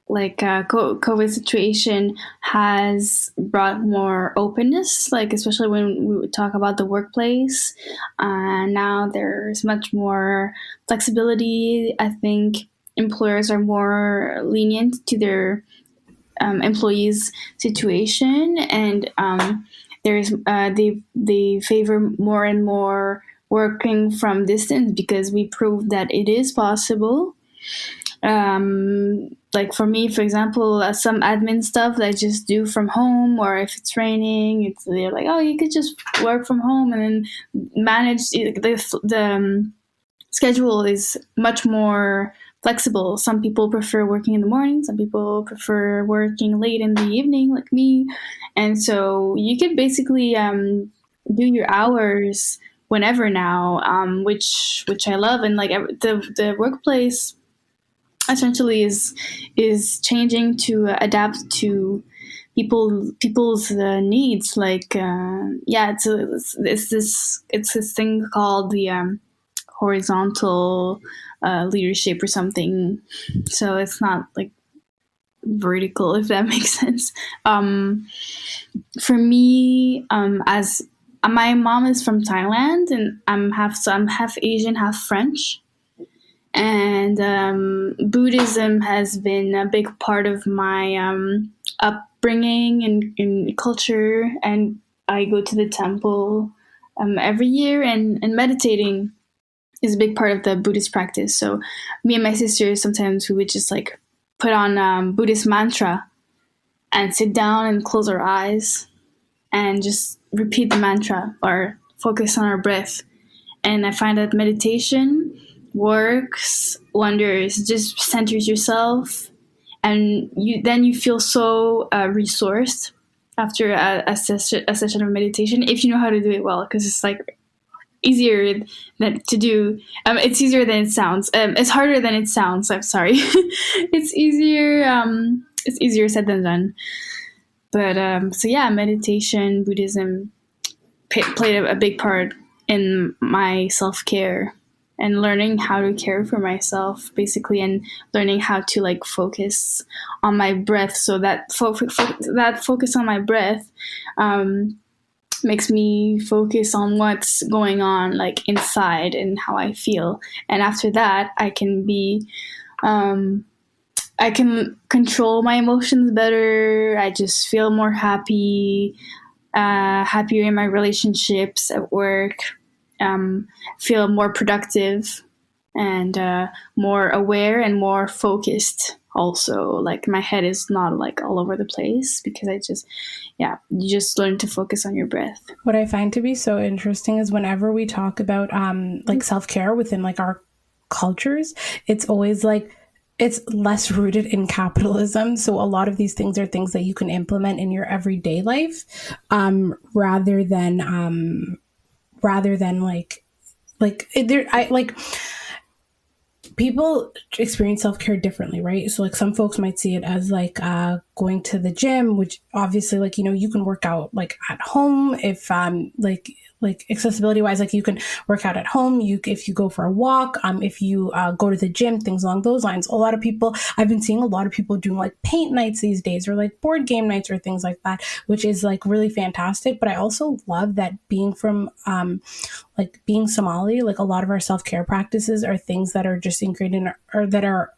COVID situation has brought more openness, like especially when we would talk about the workplace. Now there's much more flexibility. I think employers are more lenient to their employees' situation, and they favor more and more working from distance, because we proved that it is possible. Like for me, for example, some admin stuff that I just do from home, or if it's raining, they're like, oh, you could just work from home, and then manage the schedule is much more flexible. Some people prefer working in the morning, some people prefer working late in the evening, like me. And so you can basically do your hours whenever now, which I love. And like the workplace essentially is changing to adapt to people's needs. Like it's this thing called the horizontal leadership or something. So it's not like vertical, if that makes sense. For me, as my mom is from Thailand, and I'm half Asian, half French. And Buddhism has been a big part of my upbringing and culture. And I go to the temple every year, and meditating is a big part of the Buddhist practice. So me and my sister, sometimes we would just like put on Buddhist mantra and sit down and close our eyes and just repeat the mantra or focus on our breath. And I find that meditation works wonders. It just centers yourself, and you feel so resourced after a session of meditation, if you know how to do it well, because it's like easier than to do. It's easier than it sounds. It's harder than it sounds. I'm sorry. It's easier. It's easier said than done. But so yeah, meditation, Buddhism played a big part in my self-care and learning how to care for myself, basically, and learning how to like focus on my breath. So that that focus on my breath makes me focus on what's going on like inside and how I feel. And after that, I can be I can control my emotions better. I just feel more happy, happier in my relationships at work, feel more productive and more aware and more focused. Also, like my head is not like all over the place because you just learn to focus on your breath. What I find to be so interesting is whenever we talk about like self-care within like our cultures, it's always like it's less rooted in capitalism. So a lot of these things are things that you can implement in your everyday life, rather than people experience self-care differently, right? So like some folks might see it as like going to the gym, which obviously like, you know, you can work out like at home if like accessibility wise, like you can work out at home, if you go for a walk, if you go to the gym, things along those lines. I've been seeing a lot of people doing like paint nights these days, or like board game nights or things like that, which is like really fantastic. But I also love that being from like being Somali, like a lot of our self-care practices are things that are just ingrained in or that are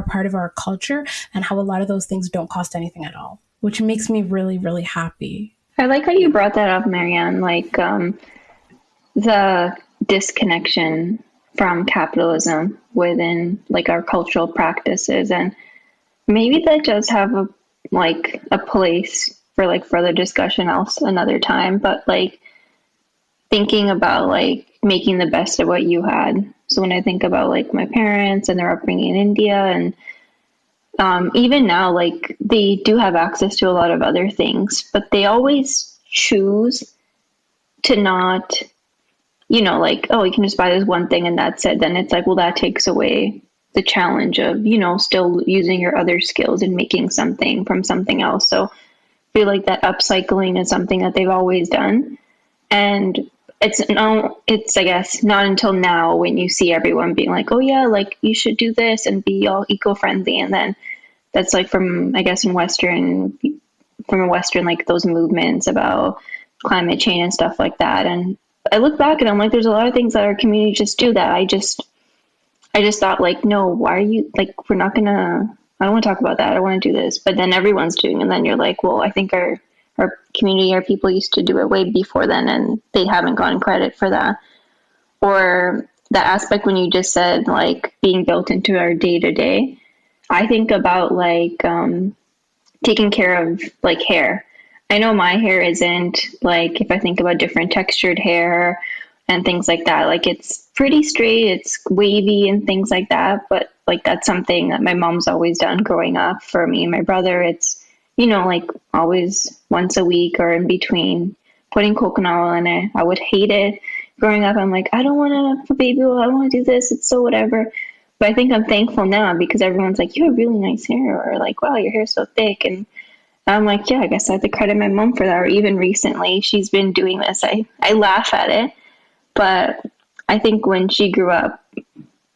part of our culture, and how a lot of those things don't cost anything at all, which makes me really, really happy. I like how you brought that up, Marianne, like the disconnection from capitalism within like our cultural practices. And maybe that does have a place for like further discussion else another time, but like thinking about like making the best of what you had. So when I think about like my parents and their upbringing in India, and even now, like they do have access to a lot of other things, but they always choose to not, you know, like, oh, you can just buy this one thing and that's it. Then it's like, well, that takes away the challenge of, you know, still using your other skills and making something from something else. So I feel like that upcycling is something that they've always done. And it's I guess not until now when you see everyone being like, oh yeah, like you should do this and be all eco-friendly. And then that's like from Western, like those movements about climate change and stuff like that. And I look back and I'm like, there's a lot of things that our community just do that I just thought like, no, why are you like, I don't want to talk about that. I want to do this. But then everyone's doing, and then you're like, well, I think our community, our people used to do it way before then, and they haven't gotten credit for that. Or that aspect when you just said like being built into our day to day, I think about like taking care of like hair. I know my hair isn't like, if I think about different textured hair and things like that, like it's pretty straight, it's wavy and things like that. But like that's something that my mom's always done growing up. For me and my brother, it's, you know, like always once a week or in between putting coconut oil in it. I would hate it growing up. I'm like, I don't want to put baby oil. I don't want to do this. It's so whatever. But I think I'm thankful now because everyone's like, you have really nice hair, or like, wow, your hair's so thick. And I'm like, yeah, I guess I have to credit my mom for that. Or even recently, she's been doing this. I laugh at it. But I think when she grew up,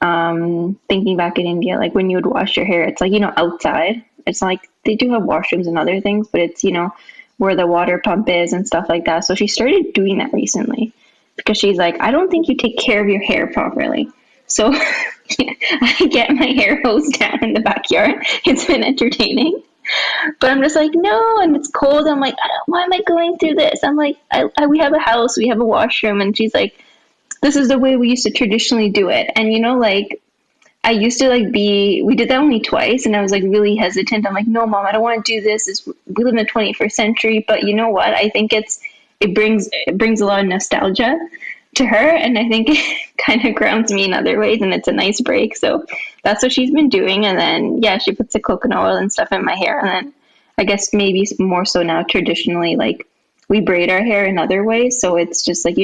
thinking back in India, like when you would wash your hair, it's like, you know, outside. It's like they do have washrooms and other things, but it's, you know, where the water pump is and stuff like that. So she started doing that recently because she's like, I don't think you take care of your hair properly. So I get my hair hose down in the backyard. It's been entertaining. But I'm just like, no, and it's cold. I'm like, why am I going through this? I'm like, we have a house, we have a washroom. And she's like, this is the way we used to traditionally do it. And, like, I used to we did that only twice, and I was like really hesitant. I'm like, no, Mom, I don't want to do this. We live in the 21st century. But you know what? I think it brings a lot of nostalgia to her, and I think it kind of grounds me in other ways, and it's a nice break. So that's what she's been doing. And then, yeah, she puts the coconut oil and stuff in my hair. And then I guess maybe more so now, traditionally, like, we braid our hair in other ways. So it's just like,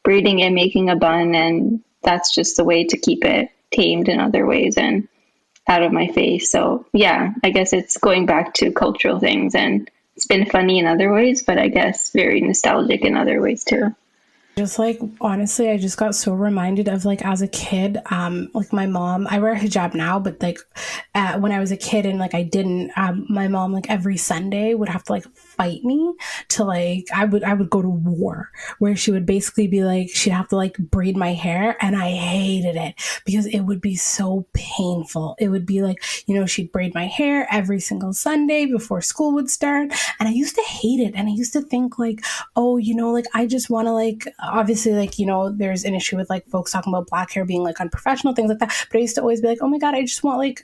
braiding it, making a bun, and that's just the way to keep it tamed in other ways and out of my face. So yeah, I guess it's going back to cultural things, and it's been funny in other ways, but I guess very nostalgic in other ways too. Just like, honestly, I just got so reminded of like as a kid, like my mom, I wear a hijab now, but like when I was a kid and like I didn't, my mom like every Sunday would have to like fight me to like, I would go to war, where she would basically be like, she'd have to like braid my hair, and I hated it because it would be so painful. It would be like, she'd braid my hair every single Sunday before school would start, and I used to hate it. And I used to think like, oh, like I just want to like, obviously, like, there's an issue with like folks talking about black hair being like unprofessional, things like that. But I used to always be like, oh my God, I just want like,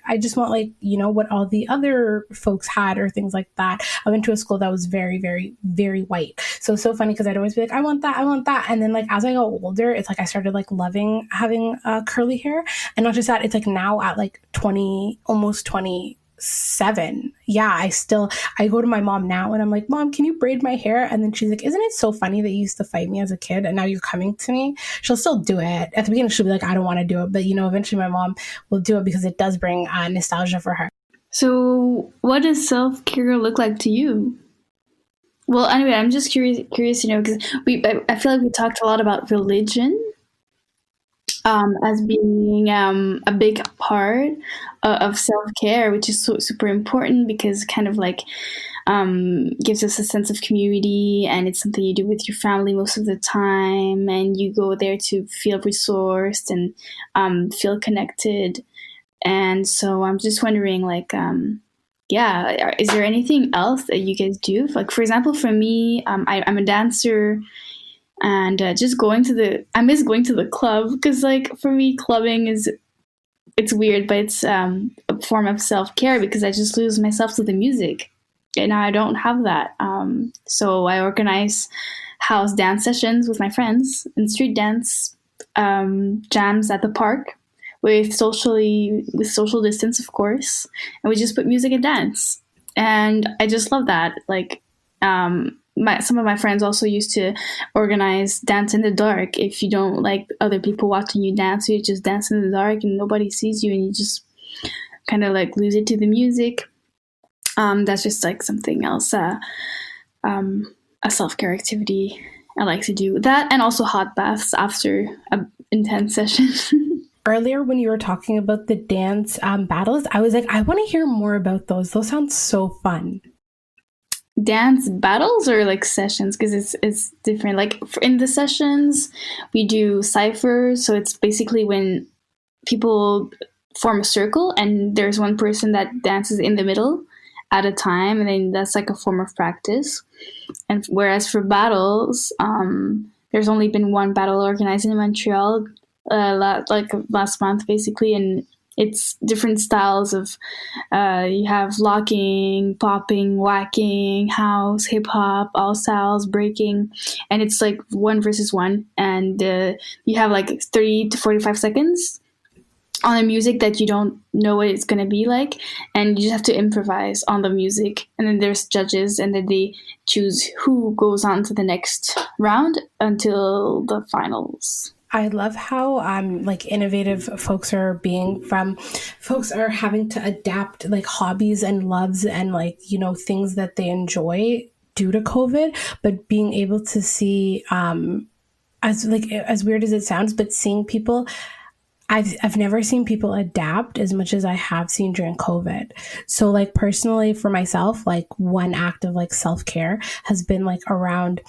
what all the other folks had, or things like that. I went to a school that was very, very, very white. So it's so funny because I'd always be like, I want that, I want that. And then like, as I got older, it's like, I started like loving having curly hair. And not just that, it's like now at like 20, almost 27. Yeah, I go to my mom now and I'm like, Mom, can you braid my hair? And then she's like, isn't it so funny that you used to fight me as a kid and now you're coming to me? She'll still do it. At the beginning, she'll be like, I don't want to do it. But, eventually my mom will do it because it does bring nostalgia for her. So what does self-care look like to you? Well, anyway, I'm just curious, because I feel like we talked a lot about religion as being a big part of self-care, which is so super important because kind of like gives us a sense of community, and it's something you do with your family most of the time, and you go there to feel resourced and feel connected. And so I'm just wondering, like, is there anything else that you guys do? Like, for example, for me, I'm a dancer. And just I miss going to the club, because like for me, clubbing it's weird, but it's a form of self-care because I just lose myself to the music, and I don't have that. So I organize house dance sessions with my friends and street dance jams at the park with social distance, of course, and we just put music and dance, and I just love that. Like, some of my friends also used to organize dance in the dark. If you don't like other people watching you dance, you just dance in the dark and nobody sees you, and you just kind of like lose it to the music. That's just like something else, a self-care activity I like to do. That, and also hot baths after an intense session. Earlier, when you were talking about the dance battles, I was like, I want to hear more about those. Those sound so fun. Dance battles or like sessions, because it's different. Like in the sessions we do ciphers, so it's basically when people form a circle and there's one person that dances in the middle at a time, and then that's like a form of practice. And whereas for battles, there's only been one battle organized in Montreal last month basically, and it's different styles of, you have locking, popping, whacking, house, hip hop, all styles, breaking, and it's like 1 versus 1, and you have like 30 to 45 seconds on a music that you don't know what it's going to be like, and you just have to improvise on the music, and then there's judges, and then they choose who goes on to the next round until the finals. I love how like innovative folks are being. Folks are having to adapt like hobbies and loves and like, things that they enjoy due to COVID, but being able to see, as weird as it sounds, but seeing people, I've never seen people adapt as much as I have seen during COVID. So like personally for myself, like one act of like self-care has been like around,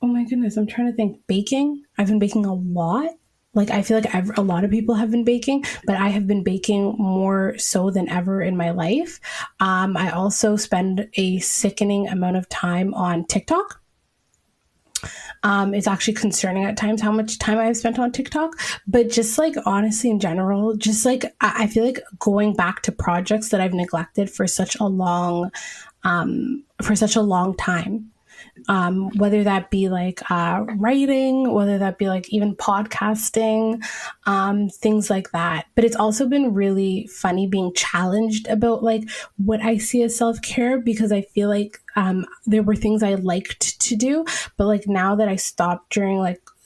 oh my goodness, I'm trying to think, baking. I've been baking a lot like, I feel like a lot of people have been baking, but I have been baking more so than ever in my life. I also spend a sickening amount of time on TikTok. It's actually concerning at times how much time I've spent on TikTok, but just like honestly in general, just like I feel like going back to projects that I've neglected for such a long time. Whether that be like writing, whether that be like even podcasting, things like that. But it's also been really funny being challenged about like what I see as self-care, because I feel like there were things I liked to do, but like now that I stopped during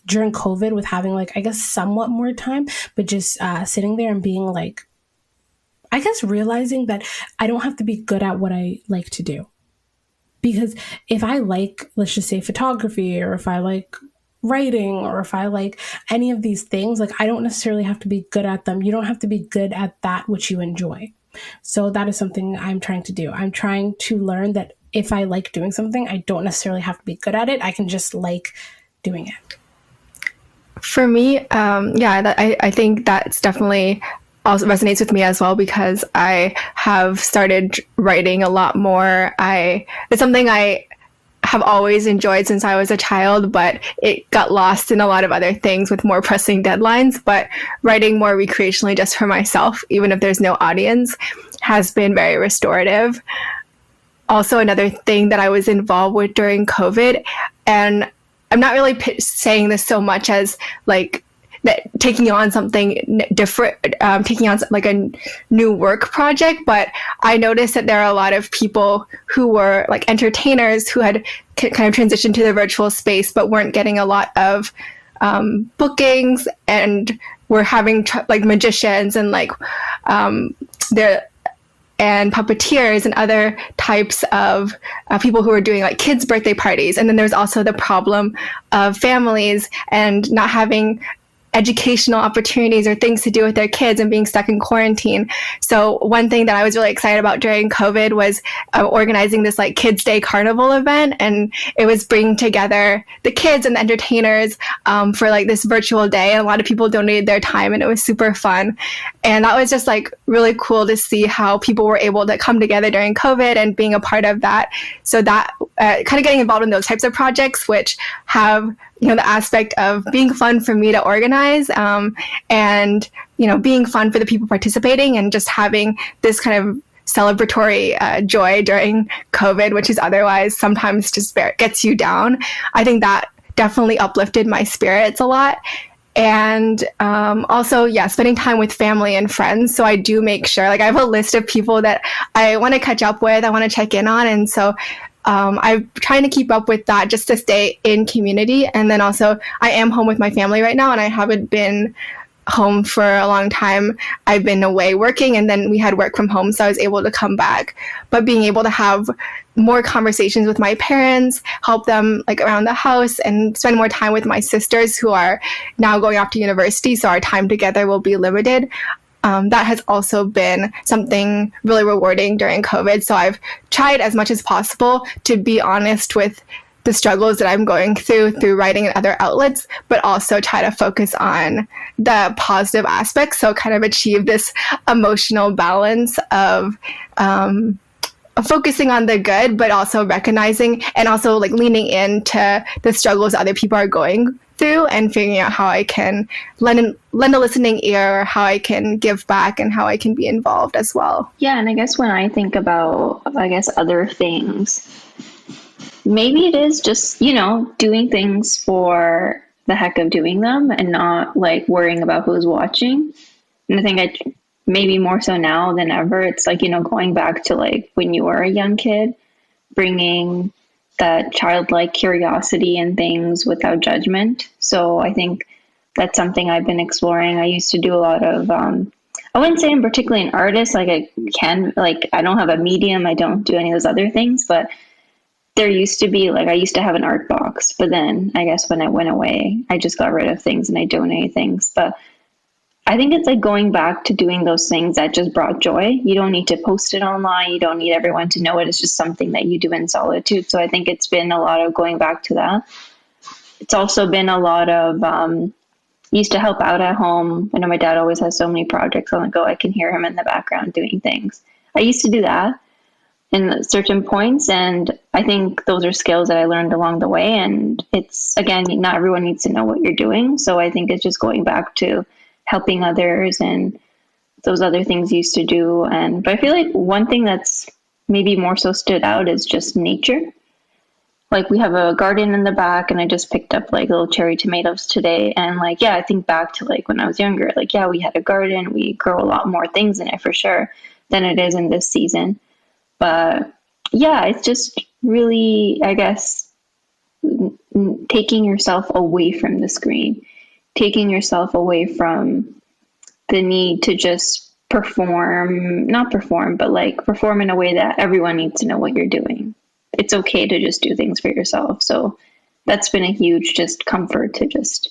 COVID with having like, I guess, somewhat more time, but just sitting there and being like, I guess realizing that I don't have to be good at what I like to do. Because if I like, let's just say photography, or if I like writing, or if I like any of these things, like I don't necessarily have to be good at them. You don't have to be good at that which you enjoy. So that is something I'm trying to do. I'm trying to learn that if I like doing something, I don't necessarily have to be good at it. I can just like doing it. For me, I think that's definitely also resonates with me as well, because I have started writing a lot more. It's something I have always enjoyed since I was a child, but it got lost in a lot of other things with more pressing deadlines. But writing more recreationally just for myself, even if there's no audience, has been very restorative. Also, another thing that I was involved with during COVID, and I'm not really saying this so much as like that taking on something different, taking on like a new work project, but I noticed that there are a lot of people who were like entertainers who had kind of transitioned to the virtual space, but weren't getting a lot of bookings, and were having like magicians and like and puppeteers and other types of people who were doing like kids' birthday parties. And then there's also the problem of families and not having educational opportunities or things to do with their kids and being stuck in quarantine. So one thing that I was really excited about during COVID was organizing this like Kids Day Carnival event, and it was bringing together the kids and the entertainers for like this virtual day, and a lot of people donated their time, and it was super fun. And that was just like really cool to see how people were able to come together during COVID and being a part of that. So that kind of getting involved in those types of projects, which have the aspect of being fun for me to organize, and being fun for the people participating, and just having this kind of celebratory joy during COVID, which is otherwise sometimes just gets you down. I think that definitely uplifted my spirits a lot. And also, spending time with family and friends. So I do make sure, like I have a list of people that I want to catch up with, I want to check in on. And so I'm trying to keep up with that just to stay in community. And then also I am home with my family right now, and I haven't been home for a long time. I've been away working, and then we had work from home, so I was able to come back. But being able to have more conversations with my parents, help them like around the house, and spend more time with my sisters who are now going off to university, so our time together will be limited. That has also been something really rewarding during COVID. So I've tried as much as possible to be honest with the struggles that I'm going through writing and other outlets, but also try to focus on the positive aspects. So kind of achieve this emotional balance of focusing on the good, but also recognizing and also like leaning into the struggles other people are going through, and figuring out how I can lend a listening ear, or how I can give back, and how I can be involved as well. Yeah, and I guess when I think about, other things, maybe it is just, doing things for the heck of doing them and not like worrying about who's watching. And I think maybe more so now than ever, it's like, going back to like when you were a young kid, bringing that childlike curiosity and things without judgment. So I think that's something I've been exploring. I used to do a lot of, I wouldn't say I'm particularly an artist, I don't have a medium, I don't do any of those other things, but there used to be I used to have an art box, but then I guess when I went away, I just got rid of things and I donated things. But I think it's like going back to doing those things that just brought joy. You don't need to post it online. You don't need everyone to know it. It's just something that you do in solitude. So I think it's been a lot of going back to that. It's also been a lot of used to help out at home. I know my dad always has so many projects on the go. I can hear him in the background doing things. I used to do that in certain points, and I think those are skills that I learned along the way. And it's, again, not everyone needs to know what you're doing, so I think it's just going back to helping others and those other things you used to do. But I feel like one thing that's maybe more so stood out is just nature. Like, we have a garden in the back, and I just picked up like little cherry tomatoes today, and like, yeah, I think back to like when I was younger, like, yeah, we had a garden, we grow a lot more things in it for sure than it is in this season. But yeah, it's just really, I guess, taking yourself away from the screen, taking yourself away from the need to just not perform, but like perform in a way that everyone needs to know what you're doing. It's okay to just do things for yourself. So that's been a huge just comfort to just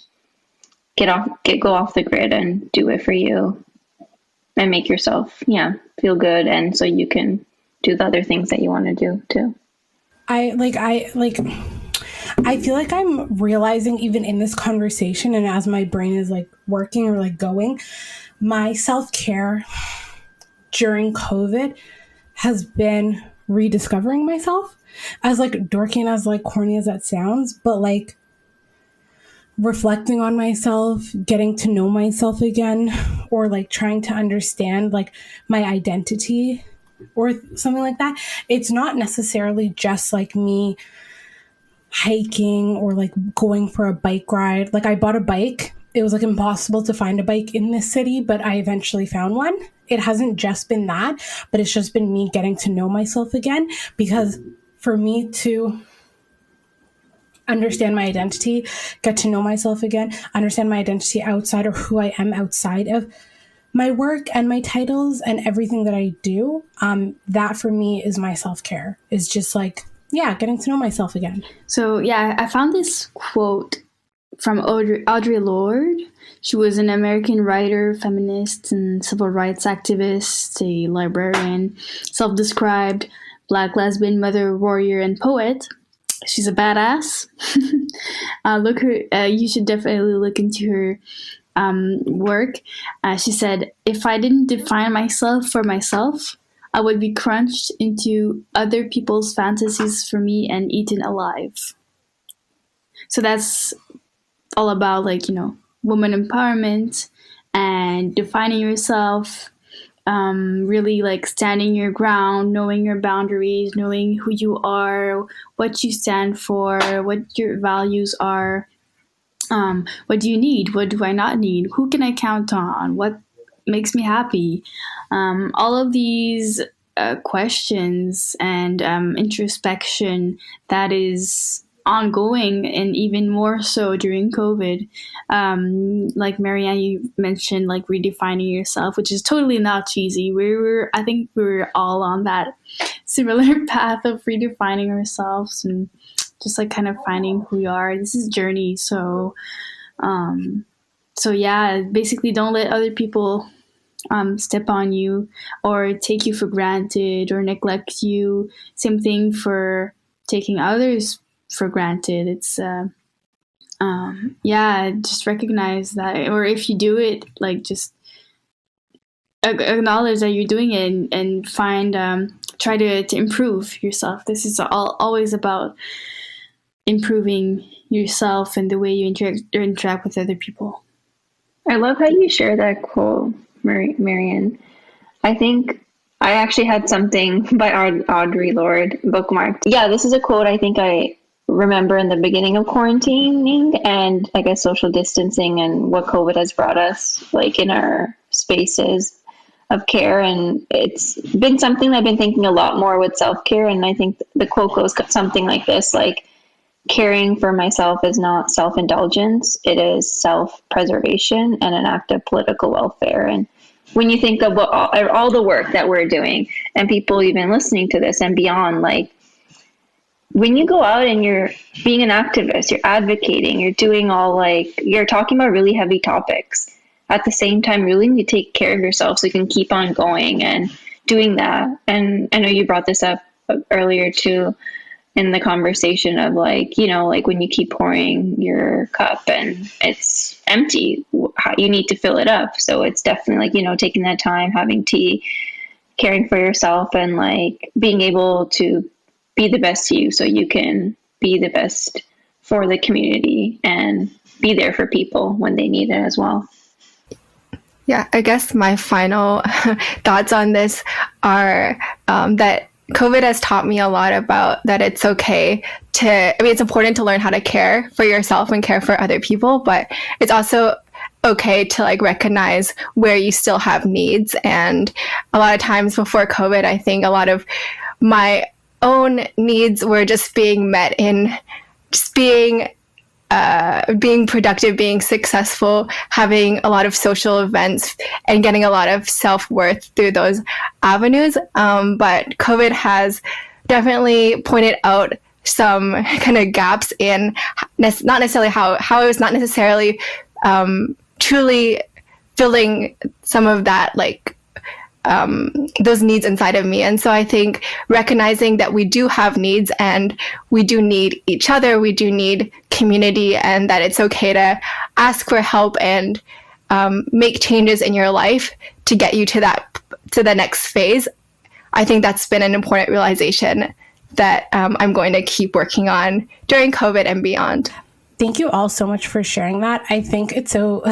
go off the grid and do it for you and make yourself, feel good. And so you can do the other things that you want to do too. I feel like I'm realizing, even in this conversation, and as my brain is like working or like going, my self-care during COVID has been rediscovering myself. As like dorky and as like corny as that sounds, but like reflecting on myself, getting to know myself again, or like trying to understand like my identity or something like that. It's not necessarily just like me hiking or like going for a bike ride. Like, I bought a bike. It was like impossible to find a bike in this city, but I eventually found one. It hasn't just been that, but it's just been me getting to know myself again, because for me to understand my identity, get to know myself again, understand my identity outside, or who I am outside of my work and my titles and everything that I do, that for me is my self-care. Is just like, getting to know myself again. So I found this quote from Audre Lorde. She was an American writer, feminist, and civil rights activist, a librarian, self-described Black lesbian, mother, warrior, and poet. She's a badass. You should definitely look into her work. She said, "If I didn't define myself for myself, I would be crunched into other people's fantasies for me and eaten alive." So that's all about woman empowerment and defining yourself, really like standing your ground, knowing your boundaries, knowing who you are, what you stand for, what your values are, what do you need, what do I not need, who can I count on, what makes me happy. All of these questions and introspection that is ongoing, and even more so during COVID. Like Marianne, you mentioned like redefining yourself, which is totally not cheesy. I think we were all on that similar path of redefining ourselves and just like kind of finding who we are. This is a journey. So basically don't let other people step on you or take you for granted or neglect you. Same thing for taking others for granted. It's just recognize that, or if you do it, like just acknowledge that you're doing it and find try to improve yourself. This is always about improving yourself and the way you interact with other people. I love how you share that quote, Marian. I think I actually had something by Audre Lorde bookmarked. Yeah, this is a quote I think I remember in the beginning of quarantining and I guess social distancing and what COVID has brought us like in our spaces of care. And it's been something I've been thinking a lot more with self-care. And I think the quote goes something like this, like, caring for myself is not self-indulgence. It is self-preservation and an act of political welfare. And when you think of all the work that we're doing and people even listening to this and beyond, like, when you go out and you're being an activist, you're advocating, you're doing you're talking about really heavy topics. At the same time, really need to take care of yourself so you can keep on going and doing that. And I know you brought this up earlier too, in the conversation of like, like when you keep pouring your cup and it's empty, you need to fill it up. So it's definitely like, taking that time, having tea, caring for yourself, and like being able to be the best you so you can be the best for the community and be there for people when they need it as well. Yeah, I guess my final thoughts on this are that COVID has taught me a lot about that it's okay it's important to learn how to care for yourself and care for other people, but it's also okay to like recognize where you still have needs. And a lot of times before COVID, I think a lot of my own needs were just being met in just being productive, being successful, having a lot of social events, and getting a lot of self-worth through those avenues. But COVID has definitely pointed out some kind of gaps in not necessarily how it was not necessarily truly filling some of that, like those needs inside of me. And so I think recognizing that we do have needs and we do need each other, we do need community, and that it's okay to ask for help and make changes in your life to get you to the next phase. I think that's been an important realization that I'm going to keep working on during COVID and beyond. Thank you all so much for sharing that. I think it's so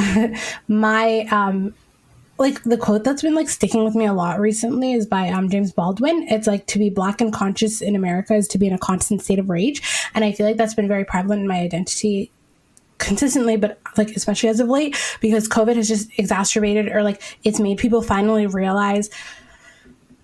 like the quote that's been like sticking with me a lot recently is by James Baldwin. It's like, to be Black and conscious in America is to be in a constant state of rage. And I feel like that's been very prevalent in my identity consistently, but like especially as of late, because COVID has just exacerbated, or like it's made people finally realize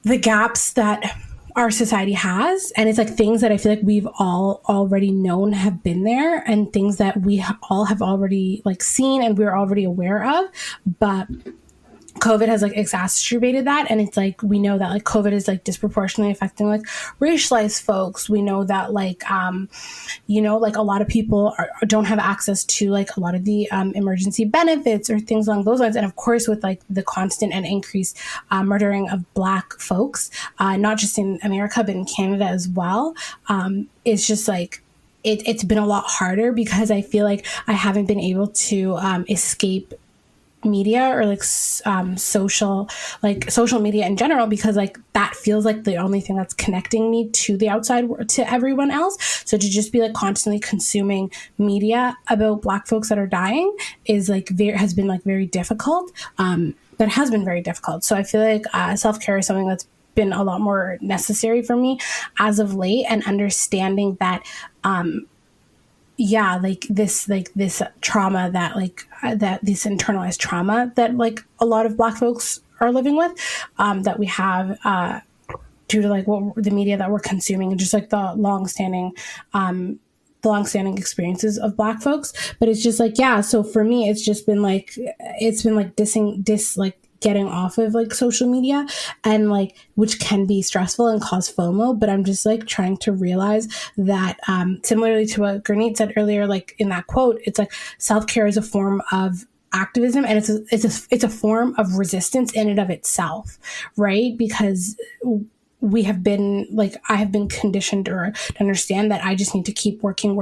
the gaps that our society has. And it's like things that I feel like we've all already known have been there, and things that we all have already like seen and we're already aware of. But COVID has like exacerbated that. And it's like, we know that like COVID is like disproportionately affecting like racialized folks. We know that like, like a lot of people don't have access to like a lot of the emergency benefits or things along those lines. And of course, with like the constant and increased murdering of Black folks, not just in America, but in Canada as well, it's just like, it's been a lot harder because I feel like I haven't been able to escape media or like social media in general, because like that feels like the only thing that's connecting me to the outside, to everyone else. So to just be like constantly consuming media about Black folks that are dying is like has been like very difficult. That has been very difficult. So I feel like self-care is something that's been a lot more necessary for me as of late, and understanding that this trauma that that this internalized trauma that like a lot of Black folks are living with, that we have due to like the media that we're consuming, and just like the long-standing experiences of Black folks. But it's just like, yeah, so for me it's been like getting off of like social media, and like, which can be stressful and cause FOMO. But I'm just like trying to realize that similarly to what Gurneet said earlier, like in that quote, it's like self-care is a form of activism, and it's a form of resistance in and of itself, right? Because I have been conditioned to understand that I just need to keep working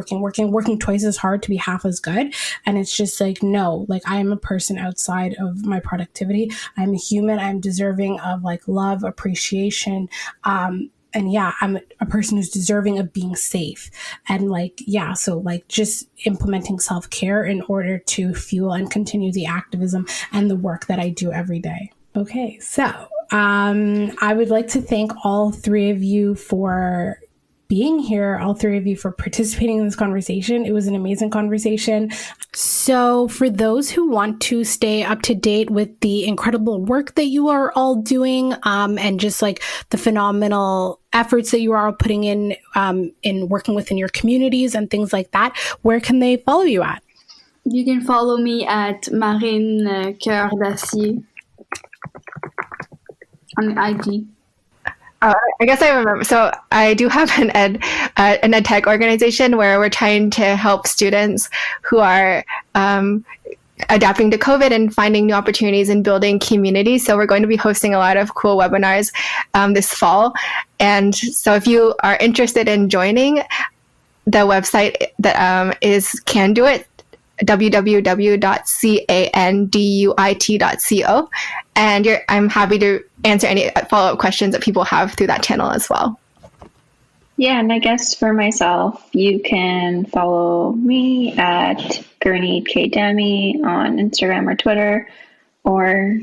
twice as hard to be half as good. And it's just like, no, like I am a person outside of my productivity. I'm a human. I'm deserving of like love, appreciation. And yeah, I'm a person who's deserving of being safe. And like, yeah, so like just implementing self-care in order to fuel and continue the activism and the work that I do every day. Okay, so I would like to thank all three of you for being here, all three of you for participating in this conversation. It was an amazing conversation. So for those who want to stay up to date with the incredible work that you are all doing, and just like the phenomenal efforts that you are all putting in working within your communities and things like that, where can they follow you at? You can follow me at Marian Coeurdassier on IG. I guess I remember. So I do have an ed tech organization where we're trying to help students who are adapting to COVID and finding new opportunities and building community. So we're going to be hosting a lot of cool webinars this fall. And so if you are interested in joining, the website that is Canduit, www.canduit.co. And I'm happy to answer any follow-up questions that people have through that channel as well. Yeah, and I guess for myself, you can follow me at Gurneet Dhami on Instagram or Twitter, or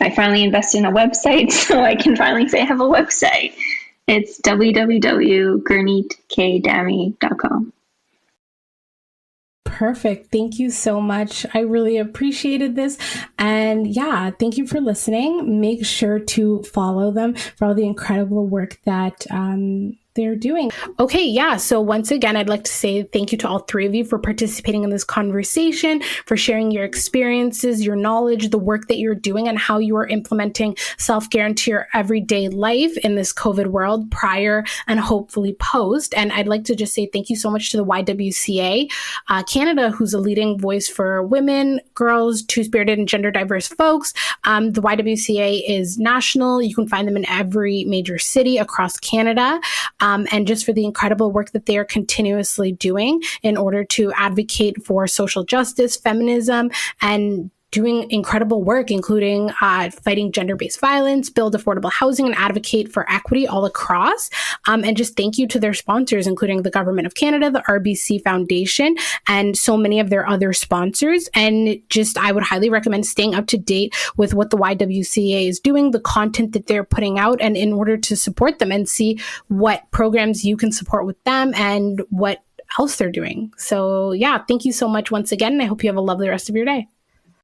I finally invested in a website, so I can finally say I have a website. It's www.gurneetkdhami.com. Perfect. Thank you so much. I really appreciated this. And yeah, thank you for listening. Make sure to follow them for all the incredible work that they're doing. Okay, yeah. So once again, I'd like to say thank you to all three of you for participating in this conversation, for sharing your experiences, your knowledge, the work that you're doing, and how you are implementing self-care into your everyday life in this COVID world, prior and hopefully post. And I'd like to just say thank you so much to the YWCA Canada, who's a leading voice for women, girls, two-spirited, and gender diverse folks. The YWCA is national. You can find them in every major city across Canada. And just for the incredible work that they are continuously doing in order to advocate for social justice, feminism, and doing incredible work, including fighting gender-based violence, build affordable housing, and advocate for equity all across. And just thank you to their sponsors, including the Government of Canada, the RBC Foundation, and so many of their other sponsors. And just, I would highly recommend staying up to date with what the YWCA is doing, the content that they're putting out, and in order to support them and see what programs you can support with them and what else they're doing. So yeah, thank you so much once again, and I hope you have a lovely rest of your day.